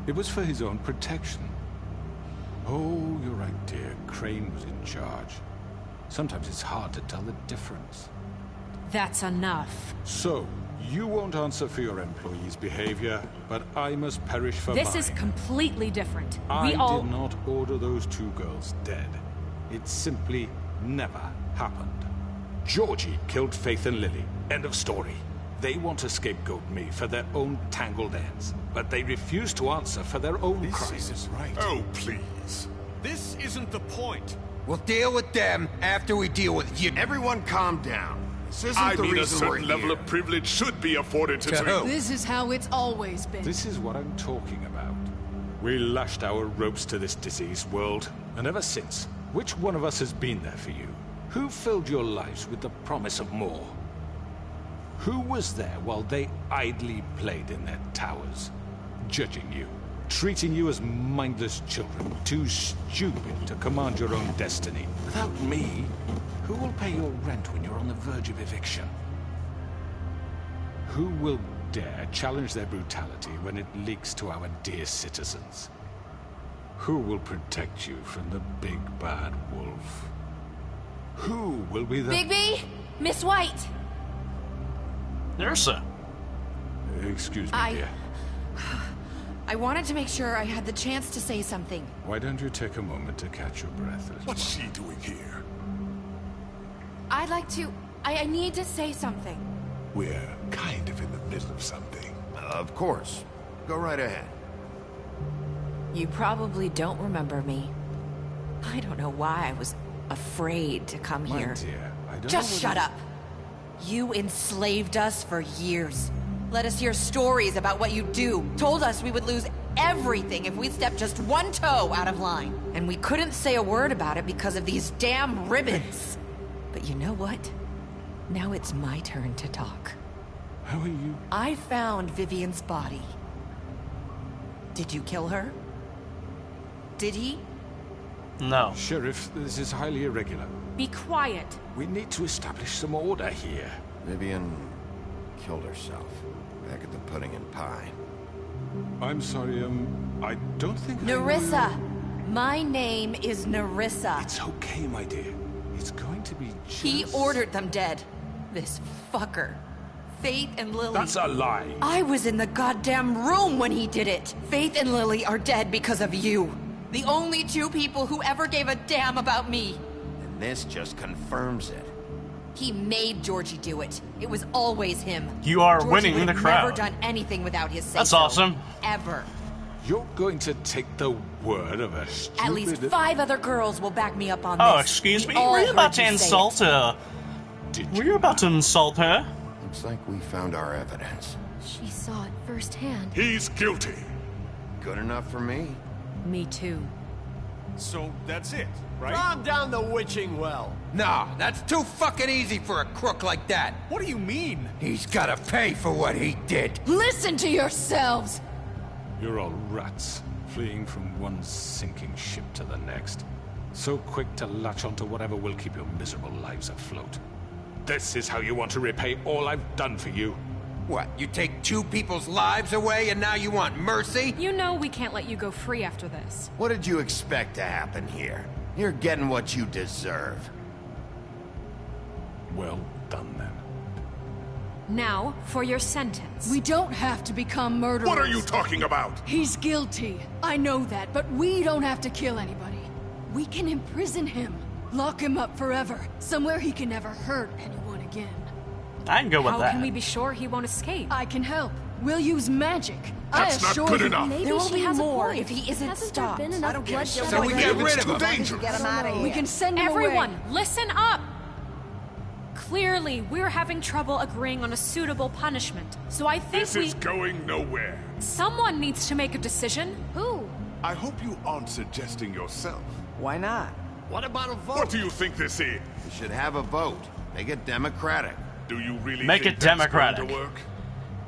It was for his own protection. Oh, you're right, dear. Crane was in charge. Sometimes it's hard to tell the difference. That's enough. So, you won't answer for your employees' behavior, but I must perish for mine. This is completely different. I We all... did not order those 2 girls dead. It simply never happened. Georgie killed Faith and Lily. End of story. They want to scapegoat me for their own tangled ends, but they refuse to answer for their own crimes. This isn't right. Oh, please. This isn't the point. We'll deal with them after we deal with you. Everyone calm down. This isn't I the mean, a reason we're certain level here. of privilege should be afforded to who? This is how it's always been. This is what I'm talking about. We lashed our ropes to this diseased world, and ever since, which one of us has been there for you? Who filled your lives with the promise of more? Who was there while they idly played in their towers, judging you, treating you as mindless children, too stupid to command your own destiny? Without me, who will pay your rent when you're on the verge of eviction? Who will dare challenge their brutality when it leaks to our dear citizens? Who will protect you from the big bad wolf? Who will be the... Bigby! Miss White! Nerissa. Excuse me, dear. I wanted to make sure I had the chance to say something. Why don't you take a moment to catch your breath, Elizabeth? What's she doing here? I'd like to... I need to say something. We're kind of in the middle of something. Of course. Go right ahead. You probably don't remember me. I don't know why I was afraid to come My here. dear, I don't Just know shut up. You enslaved us for years. Let us hear stories about what you do. Told us we would lose everything if we stepped just one toe out of line. And we couldn't say a word about it because of these damn ribbons. But you know what? Now it's my turn to talk. How are you? I found Vivian's body. Did you kill her? Did he? No. Sheriff, this is highly irregular. Be quiet. We need to establish some order here. Vivian killed herself back at the Pudding and Pie. I'm sorry, I don't think Nerissa! My name is Nerissa. It's okay, my dear. It's going to be just... He ordered them dead. This fucker. Faith and Lily... That's a lie. I was in the goddamn room when he did it. Faith and Lily are dead because of you. The only 2 people who ever gave a damn about me. And this just confirms it. He made Georgie do it. It was always him. You are Georgie winning would the have crowd. Never done anything without his say. That's awesome. Ever. You're going to take the word of a stupid... At least 5 other girls will back me up on this. Oh, excuse me? all Were you heard about to you say insult it. her? Were you about to insult her? Looks like we found our evidence. She saw it firsthand. He's guilty. Good enough for me. Me too. So that's it, right? Calm down the witching well. Nah, that's too fucking easy for a crook like that. What do you mean? He's gotta pay for what he did. Listen to yourselves! You're all rats, fleeing from one sinking ship to the next. So quick to latch onto whatever will keep your miserable lives afloat. This is how you want to repay all I've done for you. What, you take 2 people's lives away and now you want mercy? You know we can't let you go free after this. What did you expect to happen here? You're getting what you deserve. Well done, then. Now, for your sentence. We don't have to become murderers. What are you talking about? He's guilty. I know that, but we don't have to kill anybody. We can imprison him. Lock him up forever. Somewhere he can never hurt anyone again. I can go with How that. can we be sure he won't escape? I can help. We'll use magic. That's I not assure good you. enough. Maybe There will she be has a more point. if he isn't Hasn't stopped. there been enough I don't get it. bloodshed? So we get rid of It's too him. dangerous. Get him out of here. We can send him Everyone, away. listen up! Clearly, we're having trouble agreeing on a suitable punishment. So I think This is going nowhere. someone needs to make a decision. Who? I hope you aren't suggesting yourself. Why not? What about a vote? What do you think this is? We should have a vote. Make it democratic. Do you really Make think it that's democratic. going to work?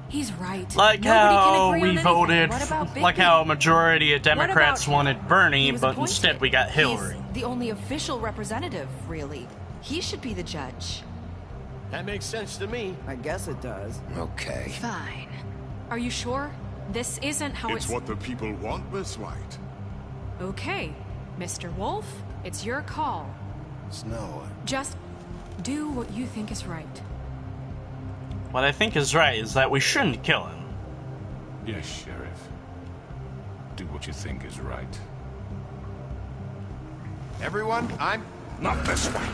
He's right. Like Nobody can how agree on we anything. voted, What about like Bigby? how a majority of Democrats him? wanted Bernie, He was but appointed. instead we got Hillary. He's the only official representative, really. He should be the judge. That makes sense to me. I guess it does. Okay. Fine. Are you sure? This isn't how It's what the people want, Miss White. Okay, Mr. Wolf, it's your call. Snow. Just do what you think is right. What I think is right is that we shouldn't kill him. Yes, Sheriff. Do what you think is right. Everyone, I'm... Not this way.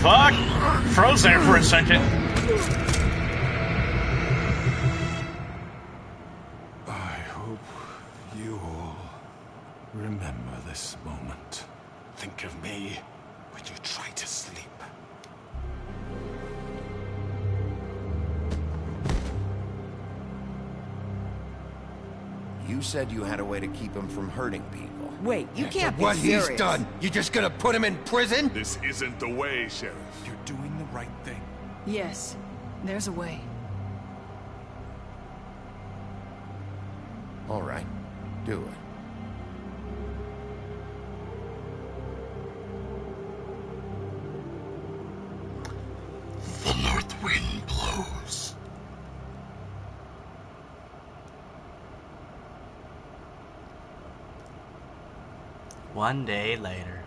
Fuck! Froze there for a second. I hope you all remember this moment. Think of me when you try to sleep. You said you had a way to keep him from hurting people. Wait, you can't be What serious. he's done, you just gonna put him in prison? This isn't the way, Sheriff. You're doing the right thing. Yes, there's a way. All right, do it. The north wind blows. One day later.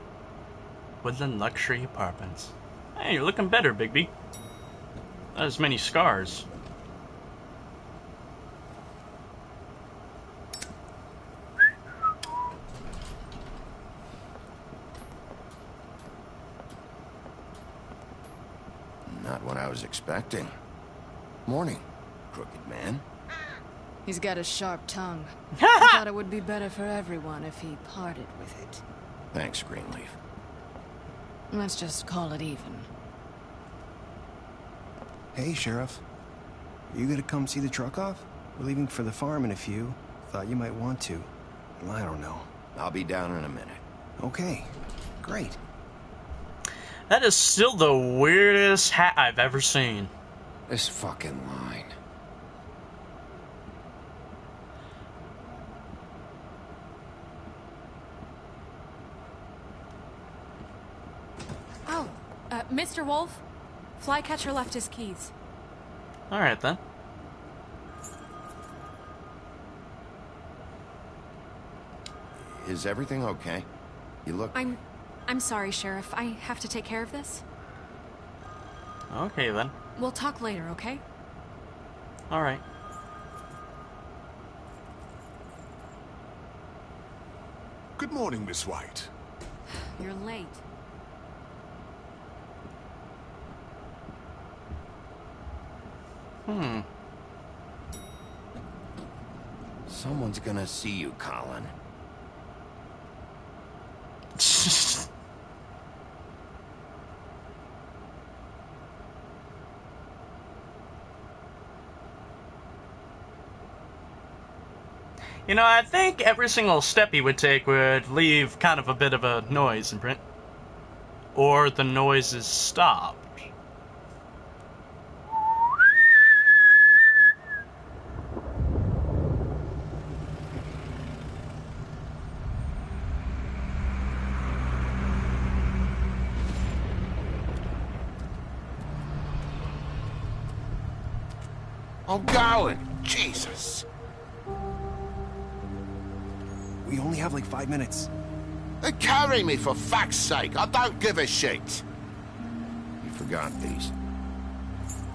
Woodland luxury apartments. Hey, you're looking better, Bigby. Not as many scars. Not what I was expecting. Morning, crooked man. He's got a sharp tongue. I thought it would be better for everyone if he parted with it. Thanks, Greenleaf. Let's just call it even. Hey, Sheriff. Are you gonna come see the truck off? We're leaving for the farm in a few. Thought you might want to. I don't know. I'll be down in a minute. Okay. Great. That is still the weirdest hat I've ever seen. This fucking line. Oh, Mr. Wolf, Flycatcher left his keys. Alright then. Is everything okay? You look... I'm sorry, Sheriff. I have to take care of this. Okay then. We'll talk later, okay? Alright. Good morning, Miss White. You're late. Someone's gonna see you, Colin. You know, I think every single step he would take would leave kind of a bit of a noise imprint. Or the noise is stopped. I'm going. Jesus. We only have like 5 minutes. Then carry me, for fuck's sake. I don't give a shit. You forgot these.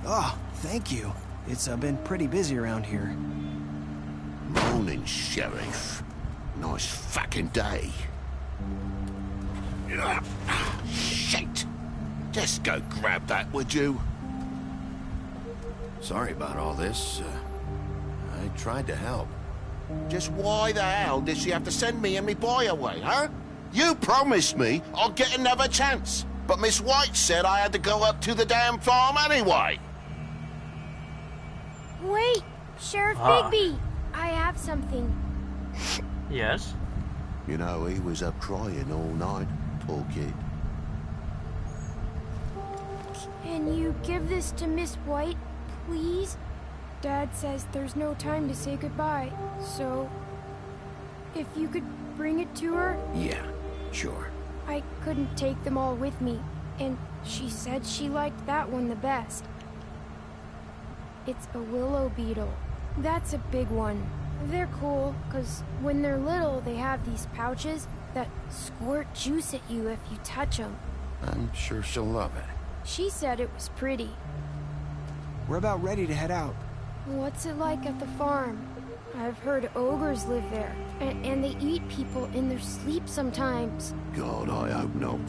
Oh, thank you. It's been pretty busy around here. Morning, Sheriff. Nice fucking day. Shit. Just go grab that, would you? Sorry about all this. I tried to help. Just why the hell did she have to send me and me boy away, huh? You promised me I'd get another chance, but Miss White said I had to go up to the damn farm anyway. Wait, Sheriff Bigby, I have something. Yes? You know, he was up crying all night, poor kid. Can you give this to Miss White, please? Dad says there's no time to say goodbye, so if you could bring it to her? Yeah, sure. I couldn't take them all with me, and She said she liked that one the best. It's a willow beetle. That's a big one. They're cool, because when they're little, they have these pouches that squirt juice at you if you touch them. I'm sure she'll love it. She said it was pretty. We're about ready to head out. What's it like at the farm? I've heard ogres live there, and they eat people in their sleep sometimes. God, I hope not.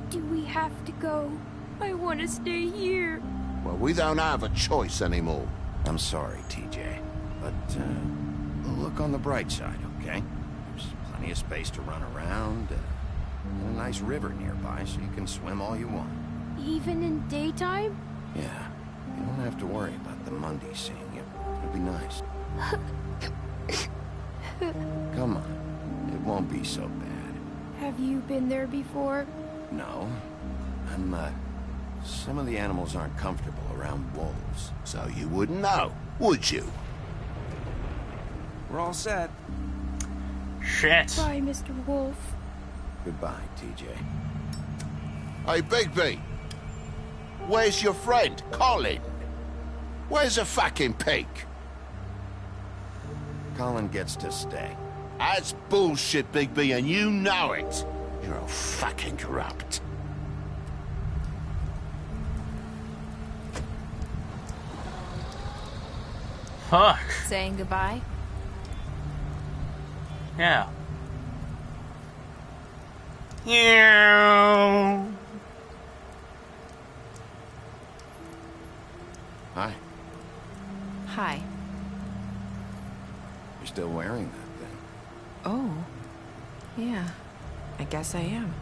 Do we have to go? I want to stay here. Well, we don't have a choice anymore. I'm sorry, TJ, but look on the bright side, okay? There's plenty of space to run around, and a nice river nearby so you can swim all you want. Even in daytime? Yeah, you don't have to worry about the Mundy seeing you. It'll be nice. Come on, it won't be so bad. Have you been there before? No, some of the animals aren't comfortable around wolves. So you wouldn't know, would you? We're all set. Shit. Bye, Mr. Wolf. Goodbye, TJ. Hey, Bigby. Where's your friend, Colin? Where's the fucking pig? Colin gets to stay. That's bullshit, Bigby, and you know it. You're all fucking corrupt. Fuck. Saying goodbye? Yeah. Yeah. Hi. Hi. You're still wearing that thing. Oh. Yeah. I guess I am.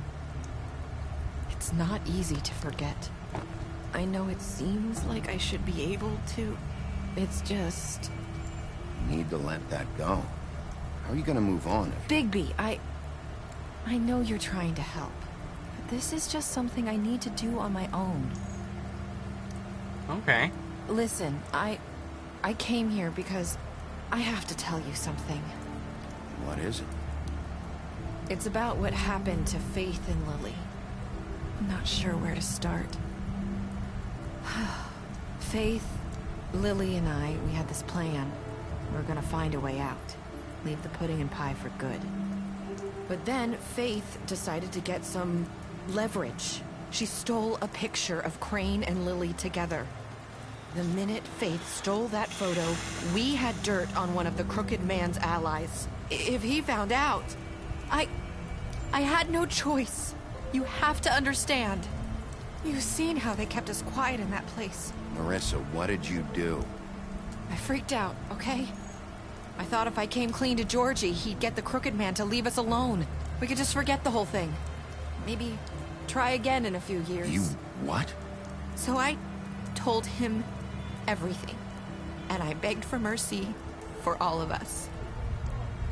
It's not easy to forget. I know it seems like I should be able to. It's just... You need to let that go. How are you gonna move on if... Bigby, I know you're trying to help. But this is just something I need to do on my own. Okay. Listen, I came here because I have to tell you something. What is it? It's about what happened to Faith and Lily. I'm not sure where to start. Faith, Lily and I, we had this plan. We were gonna find a way out. Leave the pudding and pie for good. But then Faith decided to get some leverage. She stole a picture of Crane and Lily together. The minute Faith stole that photo, we had dirt on one of the Crooked Man's allies. If he found out, I had no choice. You have to understand. You've seen how they kept us quiet in that place. Marissa, what did you do? I freaked out, okay? I thought if I came clean to Georgie, he'd get the Crooked Man to leave us alone. We could just forget the whole thing. Maybe try again in a few years. You what? So I told him everything. And I begged for mercy for all of us.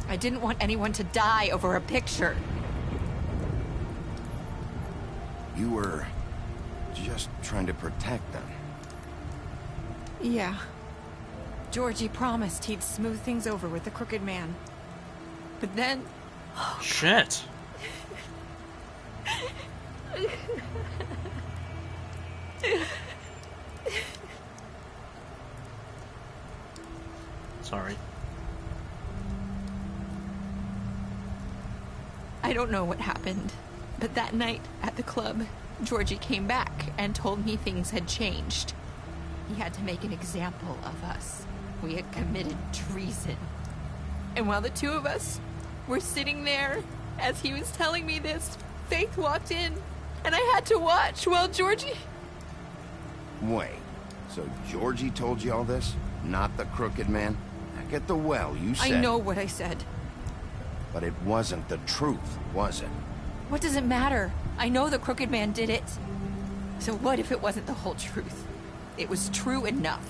I didn't want anyone to die over a picture. You were just trying to protect them. Yeah. Georgie promised he'd smooth things over with the Crooked Man. But then... Shit. Sorry. I don't know what happened, but that night at the club, Georgie came back and told me things had changed. He had to make an example of us. We had committed treason. And while the two of us were sitting there, as he was telling me this, Faith walked in, and I had to watch while Georgie... Wait, so Georgie told you all this? Not the Crooked Man? Back at the well, you said... I know what I said. But it wasn't the truth, was it? What does it matter? I know the Crooked Man did it. So what if it wasn't the whole truth? It was true enough.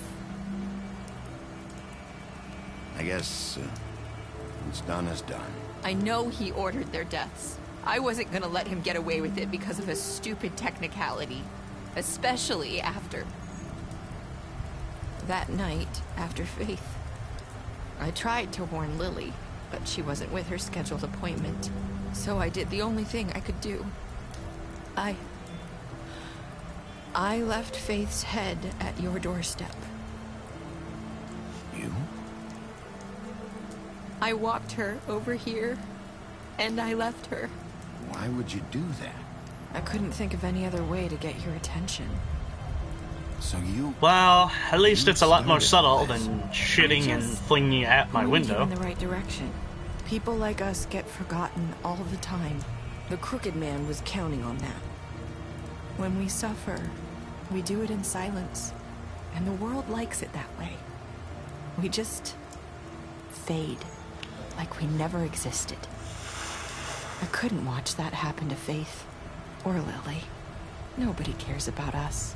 I guess what's done is done. I know he ordered their deaths. I wasn't gonna let him get away with it because of a stupid technicality. Especially after... that night, after Faith. I tried to warn Lily, but she wasn't with her scheduled appointment. So I did the only thing I could do. I left Faith's head at your doorstep. You? I walked her over here, and I left her. Why would you do that? I couldn't think of any other way to get your attention. So you... Well, at least it's a lot more subtle than shitting and flinging it at my window. In the right direction. People like us get forgotten all the time. The Crooked Man was counting on that. When we suffer, we do it in silence, and the world likes it that way. We just fade, like we never existed. I couldn't watch that happen to Faith, or Lily. Nobody cares about us.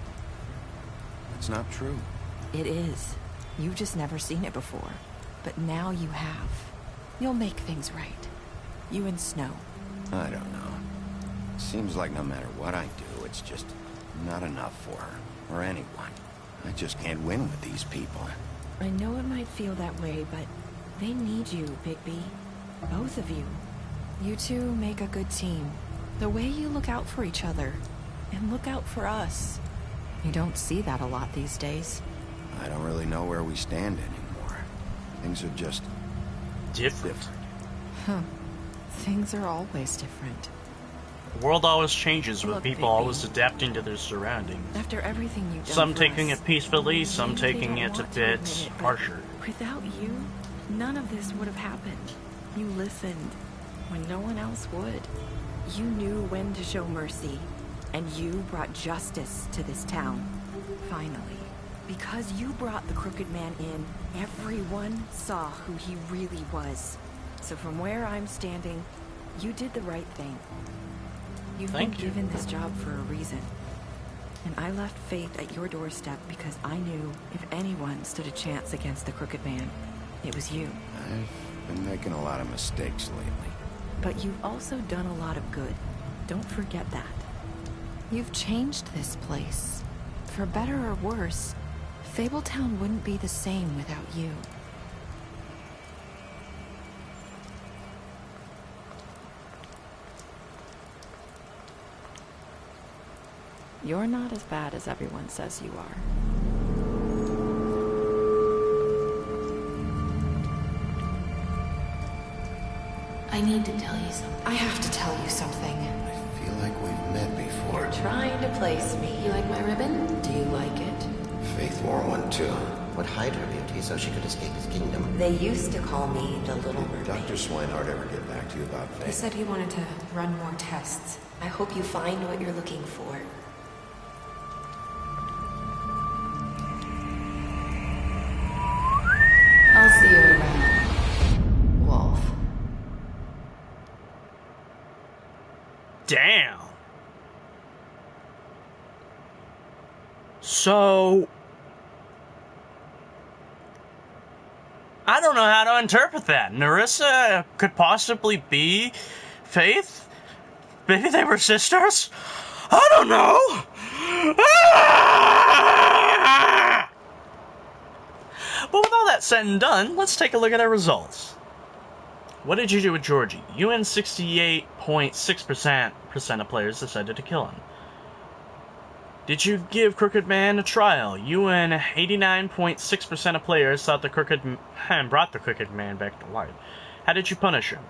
It's not true. It is. You've just never seen it before. But now you have. You'll make things right. You and Snow. I don't know. Seems like no matter what I do, it's just not enough for her, or anyone. I just can't win with these people. I know it might feel that way, but they need you, Bigby. Both of you. You two make a good team. The way you look out for each other, and look out for us. You don't see that a lot these days. I don't really know where we stand anymore. Things are just... different. Huh. Things are always different. The world always changes with Look, people Bigby. always adapting to their surroundings. After everything you've done Some for taking us, it peacefully, some maybe they taking don't it a want to bit admit it, but harsher. Without you, none of this would have happened. You listened when no one else would. You knew when to show mercy, and you brought justice to this town. Finally. Because you brought the Crooked Man in, everyone saw who he really was. So from where I'm standing, you did the right thing. You've been given this job for a reason. And I left Faith at your doorstep because I knew if anyone stood a chance against the Crooked Man, it was you. I've been making a lot of mistakes lately. But you've also done a lot of good. Don't forget that. You've changed this place. For better or worse, Fabletown wouldn't be the same without you. You're not as bad as everyone says you are. I need to tell you something. I have to tell you something. I feel like we've met before. You're trying to place me. You like my ribbon? Do you like it? Faith wore one too. Would hide her beauty so she could escape his kingdom. They used to call me the Little Mermaid. Did Dr. Swinehart ever get back to you about He Faith? said he wanted to run more tests. I hope you find what you're looking for. I'll see you around, Wolf. Damn. So... I don't know how to interpret that. Nerissa could possibly be Faith? Maybe they were sisters? I don't know! Ah! But with all that said and done, let's take a look at our results. What did you do with Georgie? You and 68.6% of players decided to kill him. Did you give Crooked Man a trial? You and 89.6% of players thought the Crooked Man brought the Crooked Man back to life. How did you punish him?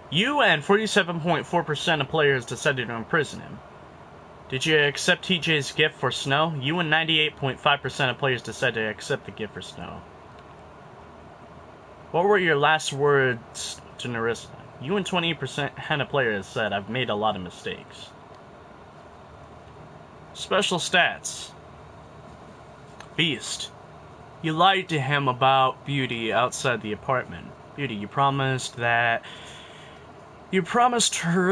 You and 47.4% of players decided to imprison him. Did you accept TJ's gift for Snow? You and 98.5% of players decided to accept the gift for Snow. What were your last words to Nerissa? You and 28% of players said, I've made a lot of mistakes. Special stats. Beast. You lied to him about Beauty outside the apartment. Beauty, you promised her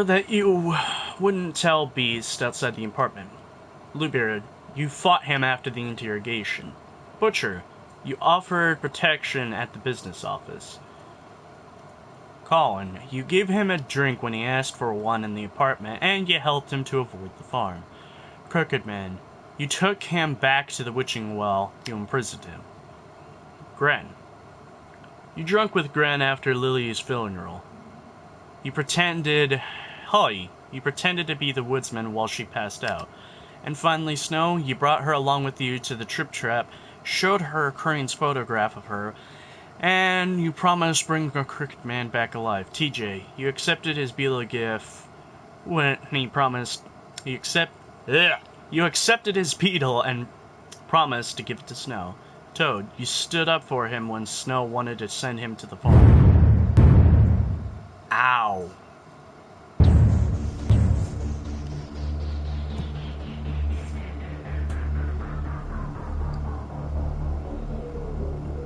that you wouldn't tell Beast outside the apartment. Bluebeard, you fought him after the interrogation. Butcher, you offered protection at the business office. Colin, you gave him a drink when he asked for one in the apartment, and you helped him to avoid the farm. Crooked Man, you took him back to the witching well, you imprisoned him. Gren, you drunk with Gren after Lily's funeral. You pretended to be the woodsman while she passed out. And finally, Snow, you brought her along with you to the Trip Trap, showed her Crane's photograph of her, and you promised to bring the Crooked Man back alive. TJ, you accepted his Beetle gift when he promised... You accepted his beetle and promised to give it to Snow. Toad, you stood up for him when Snow wanted to send him to the farm. Ow.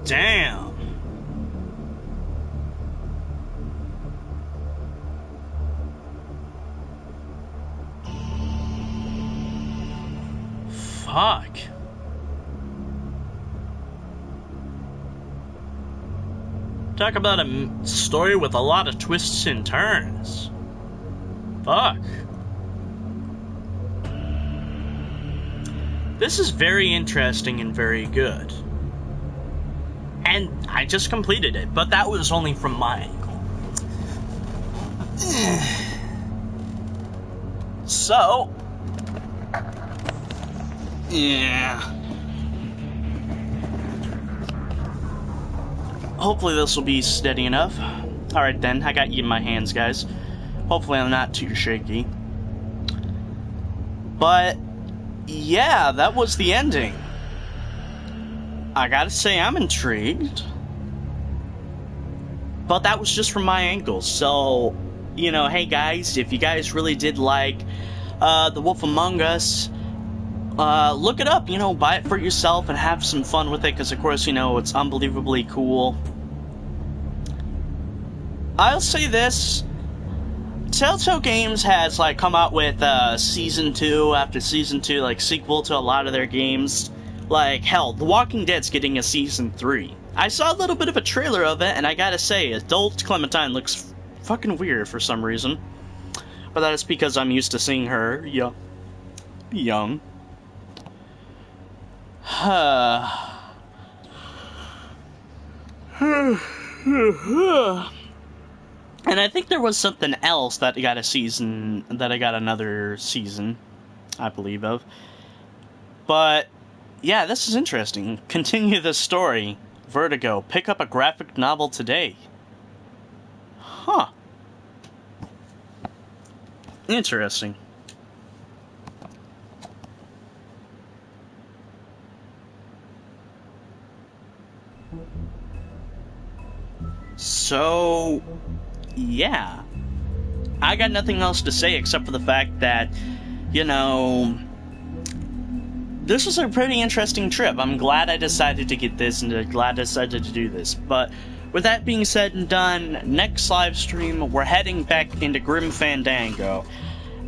Damn. Fuck. Talk about a story with a lot of twists and turns. Fuck. This is very interesting and very good. And I just completed it, but that was only from my angle. So... yeah. Hopefully this will be steady enough. Alright then, I got you in my hands, guys. Hopefully I'm not too shaky. But, yeah, that was the ending. I gotta say, I'm intrigued. But that was just from my angle, so, you know, hey guys, if you guys really did like The Wolf Among Us, look it up, you know, buy it for yourself and have some fun with it, because of course, you know, it's unbelievably cool. I'll say this, Telltale Games has, like, come out with, Season 2 after Season 2, like, sequel to a lot of their games. Like, hell, The Walking Dead's getting a Season 3. I saw a little bit of a trailer of it, and I gotta say, adult Clementine looks fucking weird for some reason. But that is because I'm used to seeing her young. And I think there was something else that got another season, I believe of. But, yeah, this is interesting. Continue the story. Vertigo. Pick up a graphic novel today. Huh. Interesting. So, yeah. I got nothing else to say except for the fact that, you know, this was a pretty interesting trip. I'm glad I decided to get this and glad I decided to do this. But with that being said and done, next live stream, we're heading back into Grim Fandango.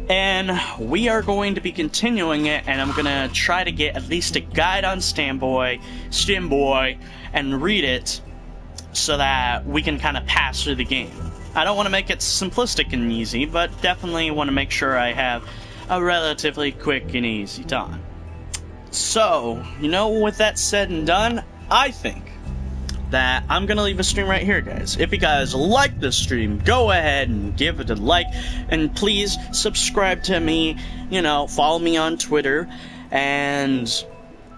And we are going to be continuing it, and I'm going to try to get at least a guide on Stamboy, and read it so that we can kind of pass through the game. I don't want to make it simplistic and easy, but definitely want to make sure I have a relatively quick and easy time. So, you know, with that said and done, I think that I'm gonna leave the stream right here, guys. If you guys like this stream, go ahead and give it a like, and please subscribe to me, you know, follow me on Twitter, and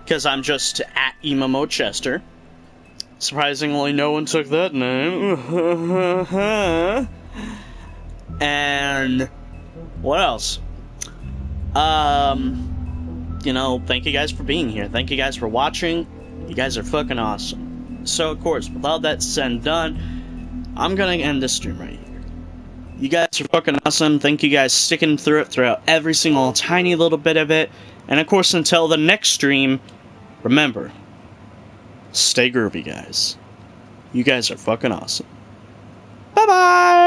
because I'm just at @EmomoChester. Surprisingly, no one took that name. And what else? You know, thank you guys for being here. Thank you guys for watching. You guys are fucking awesome. So, of course, with all that said and done, I'm gonna end this stream right here. You guys are fucking awesome. Thank you guys sticking through it throughout every single tiny little bit of it. And, of course, until the next stream, remember, stay groovy, guys. You guys are fucking awesome. Bye-bye!